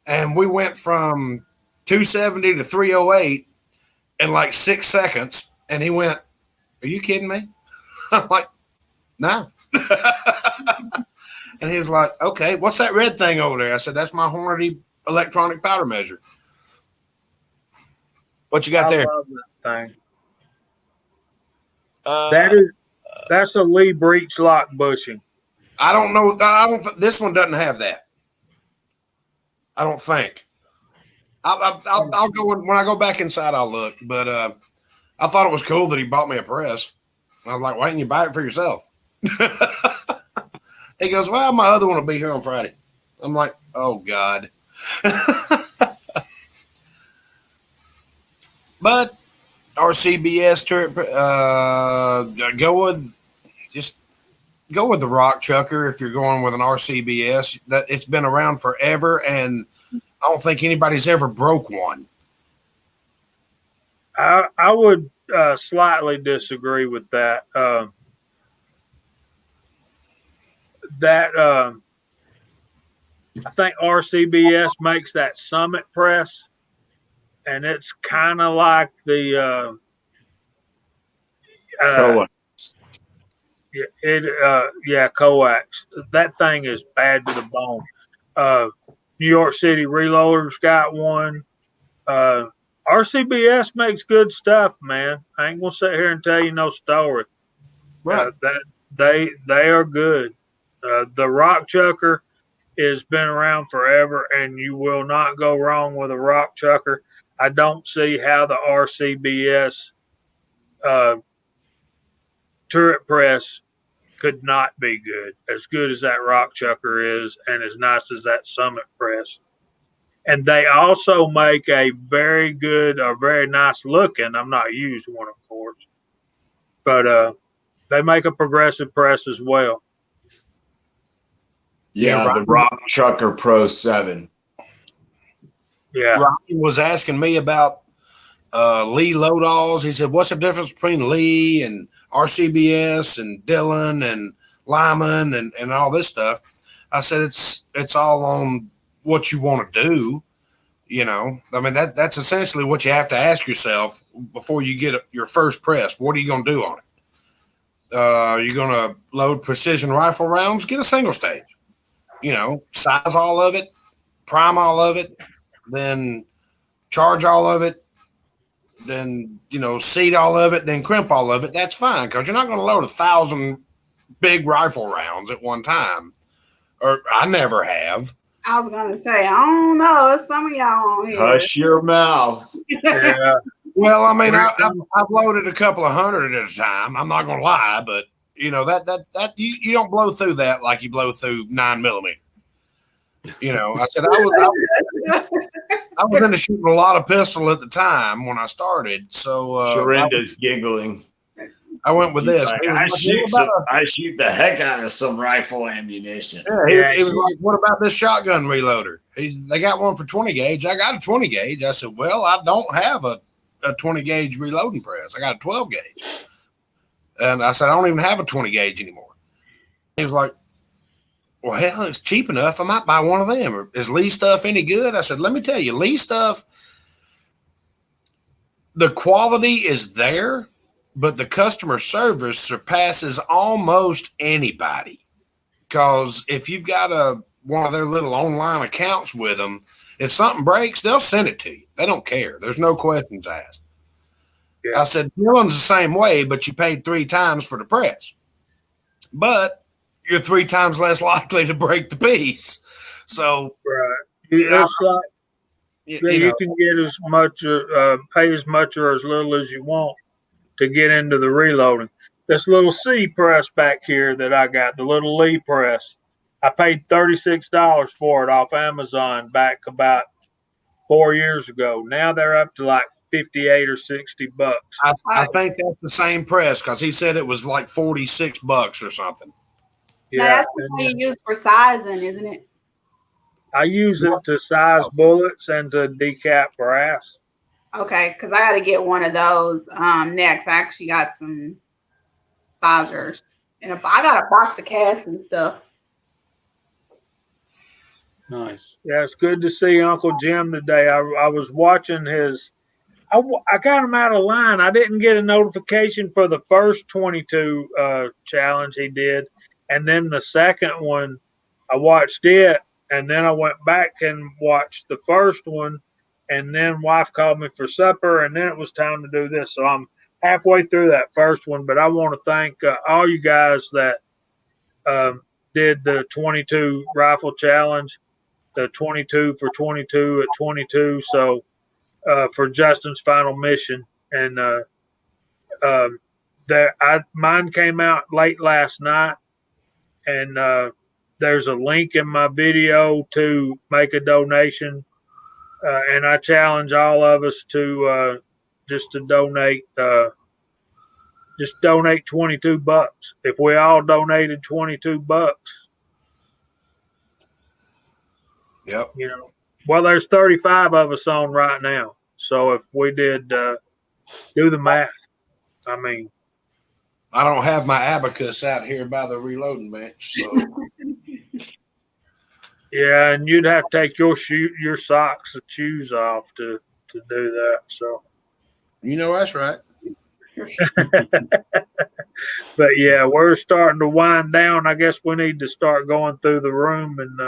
S2: And we went from 270 to 308 in like 6 seconds. And he went, are you kidding me? I'm like, no. And he was like, okay, what's that red thing over there? I said, that's my Hornady electronic powder measure. What you got there?
S1: I love that thing. That's a Lee breech lock bushing.
S2: I don't know. This one doesn't have that. I don't think. I'll go when I go back inside. I'll look. But I thought it was cool that he bought me a press. I was like, why didn't you buy it for yourself? He goes, well, my other one will be here on Friday. I'm like, oh God. But RCBS turret, go with the rock chucker if you're going with an RCBS. That it's been around forever, and I don't think anybody's ever broke one.
S1: I would slightly disagree with that. I think RCBS makes that Summit press, and it's kind of like the coax. That thing is bad to the bone. New York City Reloaders got one. RCBS makes good stuff, man. I ain't gonna sit here and tell you no story.
S2: Right.
S1: They are good. The rock chucker has been around forever, and you will not go wrong with a rock chucker. I don't see how the RCBS turret press could not be good. As good as that rock chucker is, and as nice as that Summit press. And they also make a very good or very nice looking. I'm not used one, of course, but they make a progressive press as well.
S4: Yeah, the Rock Chucker Pro 7.
S1: Yeah.
S2: Ryan was asking me about Lee load-alls. He said, what's the difference between Lee and RCBS and Dillon and Lyman and all this stuff? I said, it's all on what you want to do. I mean, that's essentially what you have to ask yourself before you get your first press. What are you going to do on it? Are you going to load precision rifle rounds? Get a single stage. Size all of it, prime all of it, then charge all of it, then, seat all of it, then crimp all of it. That's fine, because you're not going to load 1,000 big rifle rounds at one time. Or I never have.
S5: I was going to say, I don't know. There's some of y'all on here.
S4: Hush your mouth.
S1: Yeah.
S2: Well, I mean, I've loaded a couple of hundred at a time. I'm not going to lie, but that you don't blow through that like you blow through 9mm. I said I was into shooting a lot of pistol at the time when I started. So
S4: Sharinda's giggling.
S2: I went with this.
S4: Like, I shoot the heck out of some rifle ammunition.
S2: Yeah, he was like, what about this shotgun reloader? They got one for 20 gauge. I got a 20 gauge. I said, well, I don't have a 20 gauge reloading press. I got a 12 gauge. And I said, I don't even have a 20 gauge anymore. He was like, well, hell, it's cheap enough. I might buy one of them. Is Lee stuff any good? I said, let me tell you, Lee stuff, the quality is there, but the customer service surpasses almost anybody. Because if you've got one of their little online accounts with them, if something breaks, they'll send it to you. They don't care. There's no questions asked. Yeah. I said, Dillon's the same way, but you paid 3 times for the press. But you're 3 times less likely to break the piece. So,
S1: right. It's like you can get as much, pay as much or as little as you want to get into the reloading. This little C press back here that I got, the little Lee press, I paid $36 for it off Amazon back about 4 years ago. Now they're up to like $58 or $60.
S2: I think that's the same press because he said it was like $46 or something.
S5: Now
S1: Yeah,
S5: that's what you use for sizing, isn't it?
S1: I use it to size bullets and to decap brass.
S5: Okay, because I got to get one of those next. I actually got some sizers, and I got a box of casts and stuff.
S3: Nice.
S1: Yeah, it's good to see Uncle Jim today. I was watching his. I got him out of line. I didn't get a notification for the first 22 challenge he did, and then the second one, I watched it, and then I went back and watched the first one, and then wife called me for supper, and then it was time to do this. So I'm halfway through that first one, but I want to thank all you guys that did the 22 rifle challenge, the 22 for 22 at 22. So for Justin's final mission, and mine came out late last night, and there's a link in my video to make a donation, and I challenge all of us to just to donate. Just donate $22. If we all donated $22,
S2: Yep.
S1: you know, well, there's 35 of us on right now. So if we did do the math, I mean,
S2: I don't have my abacus out here by the reloading bench, so
S1: yeah, and you'd have to take your socks and shoes off to do that. So,
S2: you know that's right.
S1: but yeah, we're starting to wind down. I guess we need to start going through the room and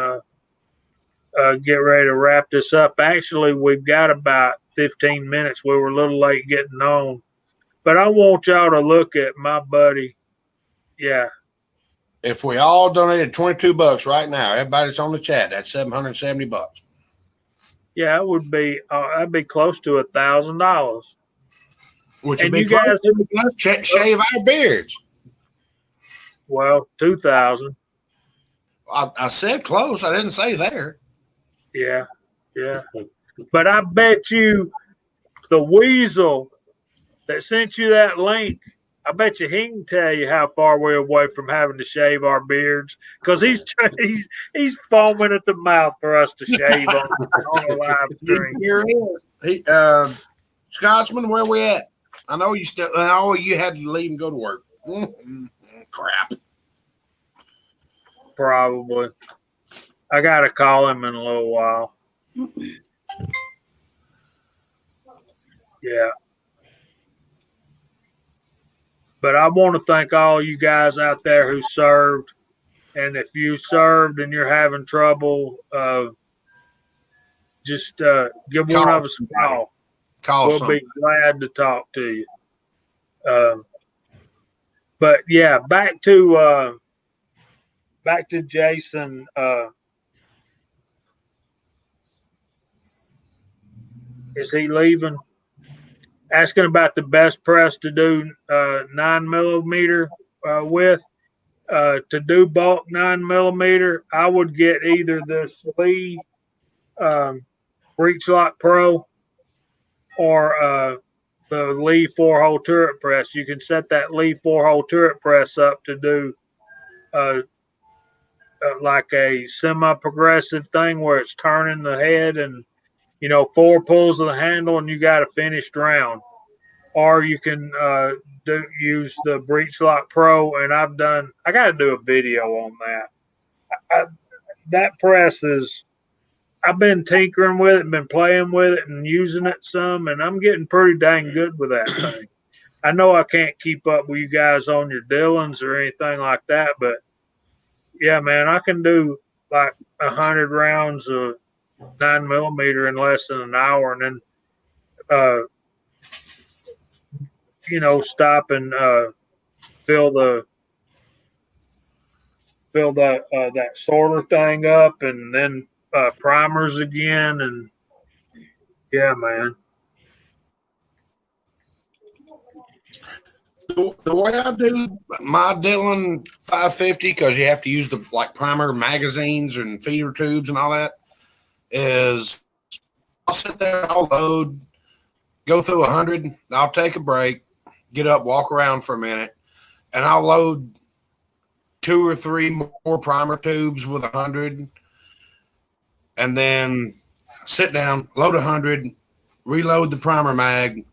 S1: get ready to wrap this up. Actually, we've got about 15 minutes. We were a little late getting on, but I want y'all to look at my buddy. Yeah.
S2: If we all donated $22 right now, everybody's on the chat, that's $770.
S1: Yeah, it would be. That'd be close to $1,000.
S2: Which
S1: And
S2: would be
S1: you guys,
S2: shave our beards.
S1: well, 2,000.
S2: I said close. I didn't say there.
S1: Yeah, yeah. But I bet you the weasel that sent you that link, I bet you he can tell you how far we're away from having to shave our beards, because he's foaming at the mouth for us to shave on a live stream.
S2: Here he is. Scotsman, where we at? I know you still. Oh, you had to leave and go to work. Crap.
S1: Probably. I gotta call him in a little while. Yeah. But I want to thank all you guys out there who served. And if you served and you're having trouble, just give one of us a call. We'll be glad to talk to you. But yeah, back to Jason. Is he leaving? Asking about the best press to do 9mm with. To do bulk 9mm, I would get either this Lee Breech Lock Pro or the Lee 4-hole turret press. You can set that Lee 4-hole turret press up to do like a semi-progressive thing where it's turning the head and 4 pulls of the handle and you got a finished round. Or you can use the Breech Lock Pro, and I got to do a video on that. That press I've been tinkering with it, been playing with it and using it some, and I'm getting pretty dang good with that thing. I know I can't keep up with you guys on your Dillons or anything like that, but yeah, man, I can do like 100 rounds of 9mm in less than an hour, and then stop and fill that sorter thing up, and then primers again, and yeah, man.
S2: The way I do my Dillon 550, because you have to use the primer magazines and feeder tubes and all that, is I'll sit there, I'll load, go through 100. I'll take a break, get up, walk around for a minute, and I'll load 2 or 3 more primer tubes with 100, and then sit down, load 100, reload the primer mag,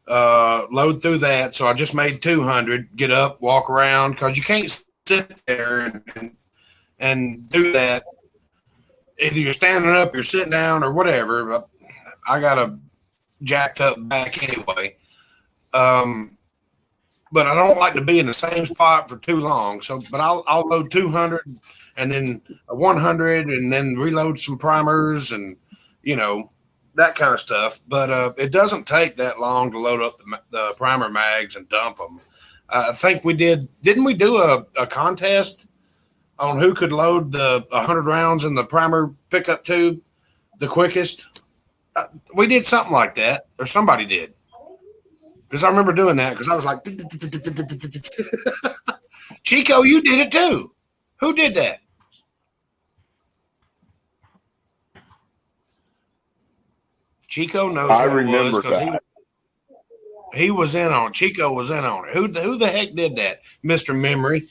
S2: load through that. So I just made 200. Get up, walk around, because you can't sit there and do that. Either you're standing up, you're sitting down, or whatever. But I got a jacked up back anyway. But I don't like to be in the same spot for too long. So, but I'll load 200 and then 100 and then reload some primers and, that kind of stuff. But it doesn't take that long to load up the primer mags and dump them. I think didn't we do a contest on who could load the 100 rounds in the primer pickup tube the quickest? We did something like that, or somebody did. Because I remember doing that because I was like, Chico, you did it too. Who did that? Chico knows.
S4: I remember that.
S2: He was in on it. Chico was in on it. Who the heck did that, Mr. Memory?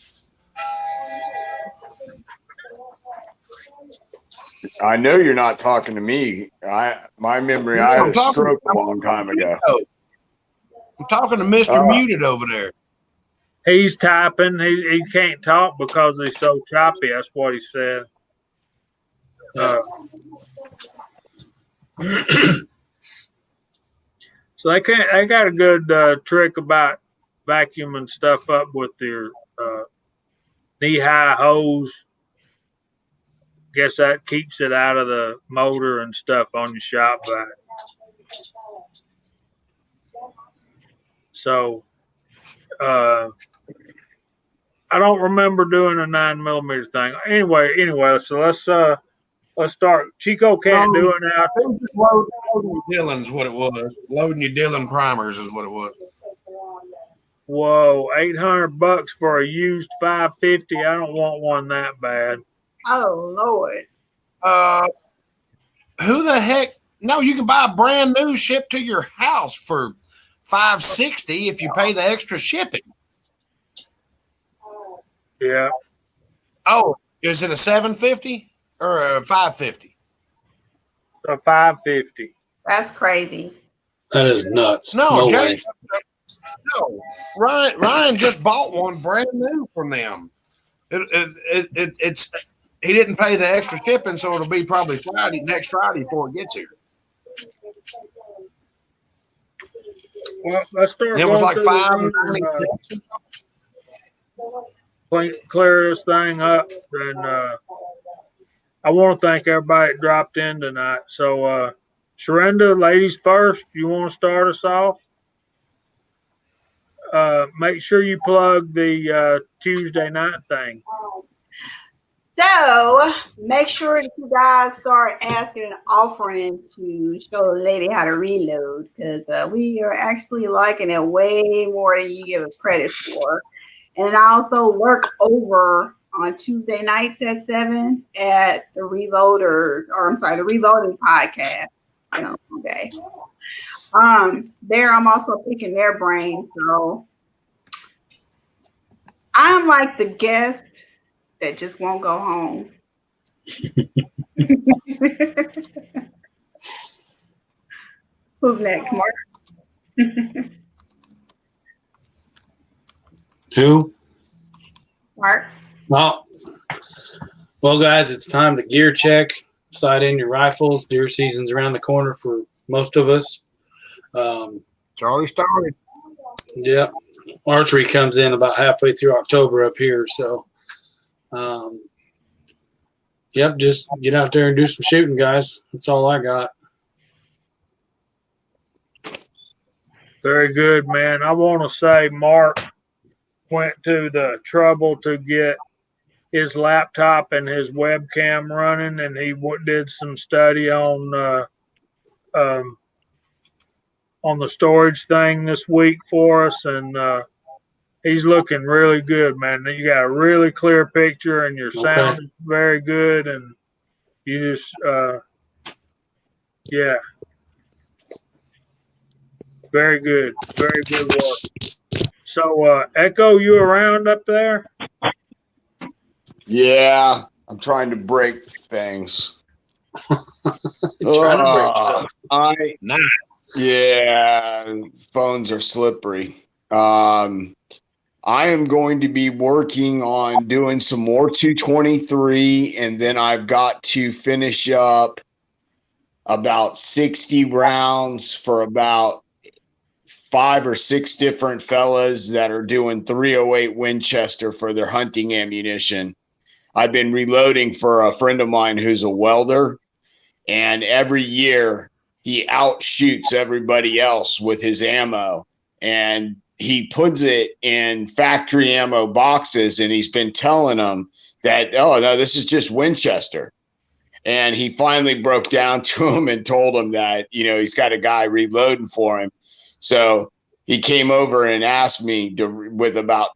S4: I know you're not talking to me. My memory, I had a stroke a long time ago.
S2: I'm talking to Mr. Muted over there.
S1: He's typing. He can't talk because he's so choppy. That's what he said. So they got a good trick about vacuuming stuff up with your knee-high hose. Guess that keeps it out of the motor and stuff on your shop vac. So I don't remember doing a 9mm thing. Anyway, so let's start. Chico can't do it now.
S2: Just loading your Dillon's what it was. Loading your Dillon primers is what it was.
S1: Whoa, $800 for a used 550. I don't want one that bad.
S5: Oh Lord.
S2: Who the heck? No, you can buy a brand new shipped to your house for $560 if you pay the extra shipping.
S1: Yeah.
S2: Oh, is it a $750 or a $550?
S1: A $550.
S5: That's crazy.
S3: That is nuts.
S2: No,
S3: way.
S2: No, Ryan just bought one brand new from them. It's he didn't pay the extra shipping, so it'll be probably next Friday before it gets here.
S1: Well, let's start.
S2: It was like $5.96.
S1: Clear this thing up, and I want to thank everybody that dropped in tonight. So, Sharenda, ladies first. You want to start us off? Make sure you plug the Tuesday night thing.
S5: So make sure that you guys start asking and offering to show the lady how to reload, because we are actually liking it way more than you give us credit for. And I also work over on Tuesday nights at 7 at the the Reloading podcast. Okay. There I'm also picking their brain. So I'm like the guest that just won't go home. Who's next, Mark?
S3: Who?
S5: Mark.
S3: Well, guys, it's time to gear check. Sight in your rifles. Deer season's around the corner for most of us.
S2: Charlie started.
S3: Yeah. Archery comes in about halfway through October up here. So, just get out there and do some shooting, guys. That's all I got.
S1: Very good, man. I want to say Mark went to the trouble to get his laptop and his webcam running, and he did some study on the storage thing this week for us, and he's looking really good, man. You got a really clear picture, and your sound is very good, and you just Very good. Very good work. So, Echo, you around up there?
S4: Yeah, I'm trying to break things.
S3: Trying to break stuff.
S2: Nah.
S4: Yeah, phones are slippery. I am going to be working on doing some more 223, and then I've got to finish up about 60 rounds for about 5 or 6 different fellas that are doing 308 Winchester for their hunting ammunition. I've been reloading for a friend of mine who's a welder, and every year he outshoots everybody else with his ammo, and he puts it in factory ammo boxes, and he's been telling them that, oh no, this is just Winchester. And he finally broke down to him and told him that, he's got a guy reloading for him. So he came over and asked me with about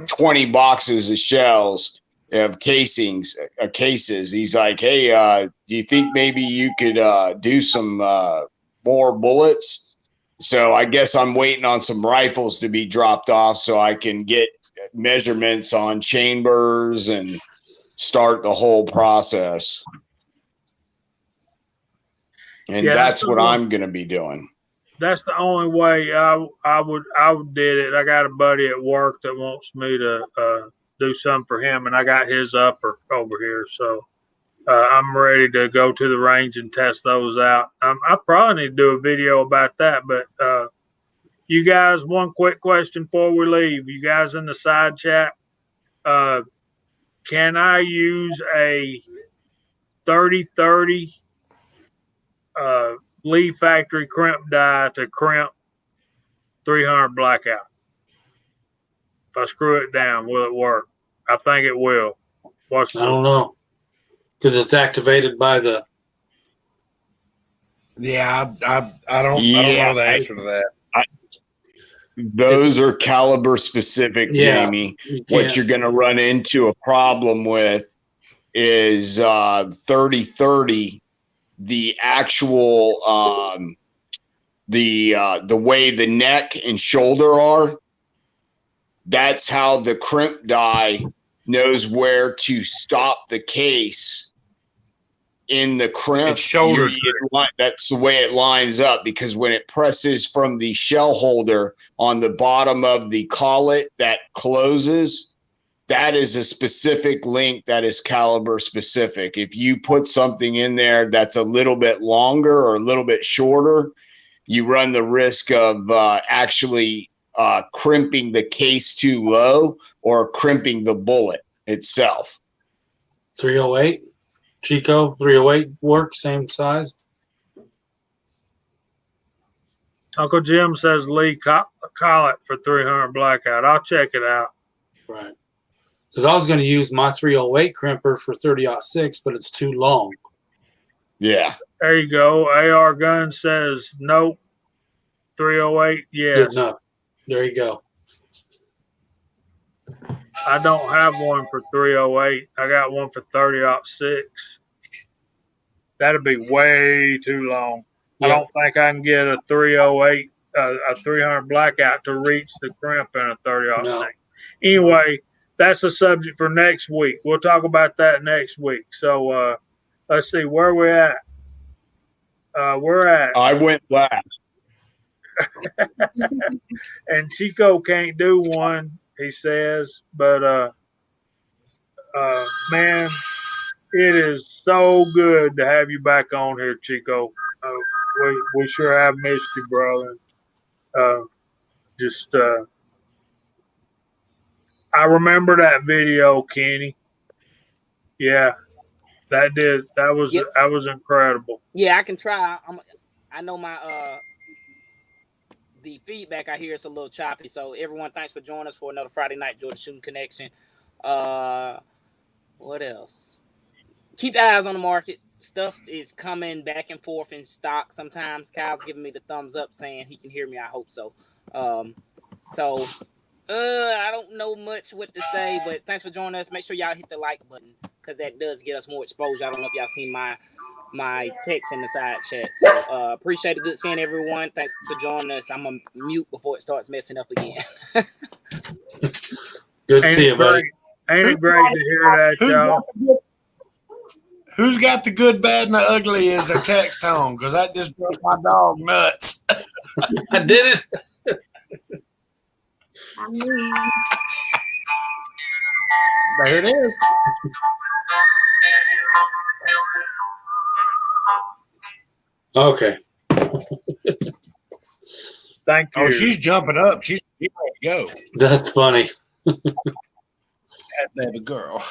S4: 20 boxes of shells of cases. He's like, hey, do you think maybe you could do some more bullets? So I guess I'm waiting on some rifles to be dropped off so I can get measurements on chambers and start the whole process. And
S1: Yeah,
S4: that's what I'm going to be doing.
S1: That's the only way I would did it. I got a buddy at work that wants me to do something for him, and I got his upper over here, so I'm ready to go to the range and test those out. I probably need to do a video about that, but you guys, one quick question before we leave. You guys in the side chat, can I use a 30-30 Lee Factory crimp die to crimp 300 blackout? If I screw it down, will it work? I think it will.
S3: I don't know, because it's activated by the.
S2: Yeah, I don't know the answer to that.
S4: Those are caliber specific, Jamie. What you're going to run into a problem with is 30-30. The actual the way the neck and shoulder are, that's how the crimp die knows where to stop the case in the crimp.
S2: It's shoulder.
S4: That's the way it lines up, because when it presses from the shell holder on the bottom of the collet that closes, that is a specific link that is caliber specific. If you put something in there that's a little bit longer or a little bit shorter, you run the risk of actually crimping the case too low or crimping the bullet itself.
S3: 308, Chico, 308 work, same size.
S1: Uncle Jim says Lee collet for 300 blackout. I'll check it out.
S3: Right. Because I was going to use my 308 crimper for 30-06, but it's too long.
S4: Yeah.
S1: There you go. AR Gun says nope. 308, yes.
S3: Good enough. There you go.
S1: I don't have one for 308. I got one for 30-06. That'd be way too long. Yep. I don't think I can get a 308, a 300 blackout to reach the crimp in a 30-06. No. Anyway, that's a subject for next week. We'll talk about that next week. So let's see where we're at. We're at.
S4: I went last.
S1: And Chico can't do one, he says, but man, it is so good to have you back on here, Chico. We sure have missed you, brother. I remember that video, Kenny. Yeah, that was incredible.
S6: Yeah, I can try. I know my the feedback I hear is a little choppy. So everyone, thanks for joining us for another Friday Night Georgia Shooting Connection. What else? Keep eyes on the market. Stuff is coming back and forth in stock. Sometimes Kyle's giving me the thumbs up saying he can hear me. I hope so. So I don't know much what to say, but thanks for joining us. Make sure y'all hit the like button because that does get us more exposure. I don't know if y'all seen my text in the side chat. So appreciate it. Good seeing everyone. Thanks for joining us. I'm gonna mute before it starts messing up again.
S3: Good to see you, buddy.
S1: Ain't it great to hear that, y'all?
S2: Who's got the good, bad, and the ugly as their text home? Because that just drove my dog nuts.
S3: I did it.
S2: There it is.
S3: Okay.
S1: Thank you.
S2: Oh, she's jumping up. She's ready to go.
S3: That's funny.
S2: That baby girl.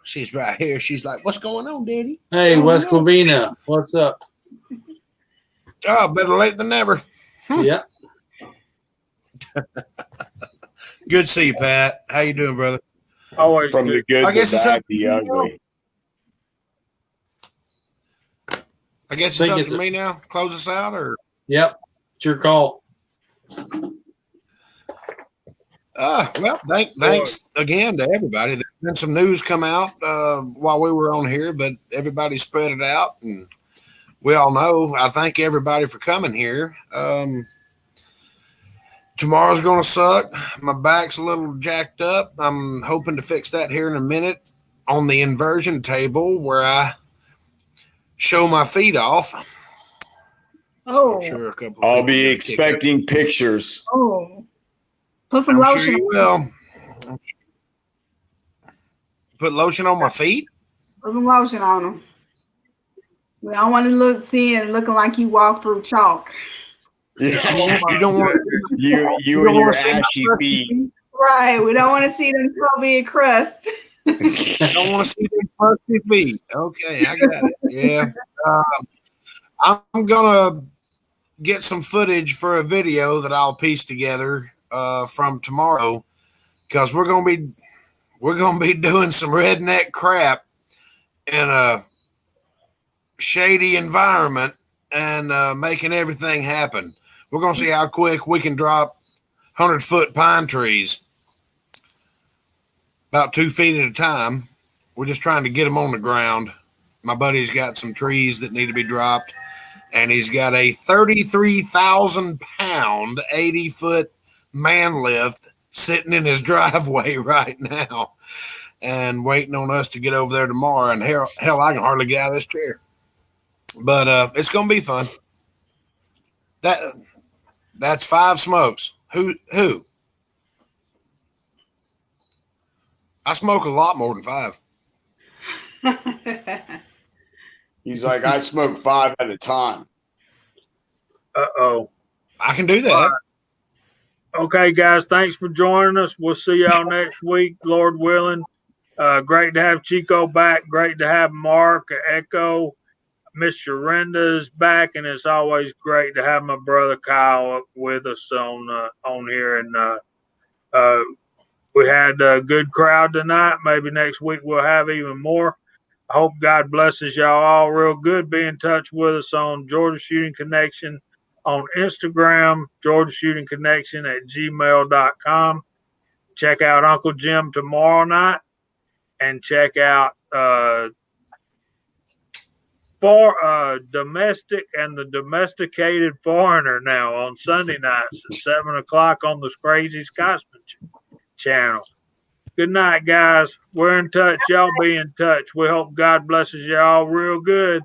S2: She's right here. She's like, "What's going on, Daddy?"
S3: Hey, West Covina, what's up?
S2: Oh, better late than never.
S3: Yeah.
S2: Good to see you, Pat. How you doing, brother?
S1: Always
S7: From the good,
S2: I guess
S7: the
S2: it's
S7: bad,
S2: up
S7: the
S2: to
S7: ugly.
S2: I guess it's
S3: Think
S2: up
S3: it's
S2: to me now. Close us out, or
S3: Yep. It's your call.
S2: well, thanks again to everybody. There's been some news come out while we were on here, but everybody spread it out, and we all know. I thank everybody for coming here. Tomorrow's going to suck. My back's a little jacked up. I'm hoping to fix that here in a minute on the inversion table where I show my feet off.
S5: Oh,
S2: I'm sure a couple of
S4: I'll
S2: people
S4: be
S2: get a kick out of it.
S4: expecting pictures.
S5: oh. Put some
S2: I'm
S5: lotion.
S2: sure you will. Put lotion on my feet?
S5: Put some lotion on them. We don't want to see it looking like you walk through chalk.
S2: You don't want
S4: you
S2: don't
S4: and your
S2: wanna see my
S4: ashy feet.
S5: Right. We don't want to see them chubby and crust.
S2: don't want to see them crusty feet. Okay, I got it. Yeah. I'm gonna get some footage for a video that I'll piece together from tomorrow, because we're gonna be doing some redneck crap in a shady environment and making everything happen. We're gonna see how quick we can drop 100-foot pine trees, about 2 feet at a time. We're just trying to get them on the ground. My buddy's got some trees that need to be dropped, and he's got a 33,000-pound, 80-foot man lift sitting in his driveway right now and waiting on us to get over there tomorrow. And hell, I can hardly get out of this chair. But it's going to be fun. That's 5 smokes. Who? I smoke a lot more than 5.
S4: He's like, I smoke 5 at a time.
S1: Uh-oh.
S2: I can do that.
S1: Okay, guys, thanks for joining us. We'll see y'all next week, Lord willing. Great to have Chico back. Great to have Mark, Echo. Mr. Renda is back, and it's always great to have my brother Kyle up with us on here. And we had a good crowd tonight. Maybe next week we'll have even more. I hope God blesses y'all all real good. Be in touch with us on Georgia Shooting Connection on Instagram, Georgia Shooting Connection at gmail.com. Check out Uncle Jim tomorrow night, and check out for domestic and the domesticated foreigner now on Sunday nights at 7:00 on the Crazy Scotsman channel. Good night, guys. We're in touch. Y'all be in touch. We hope God blesses y'all real good.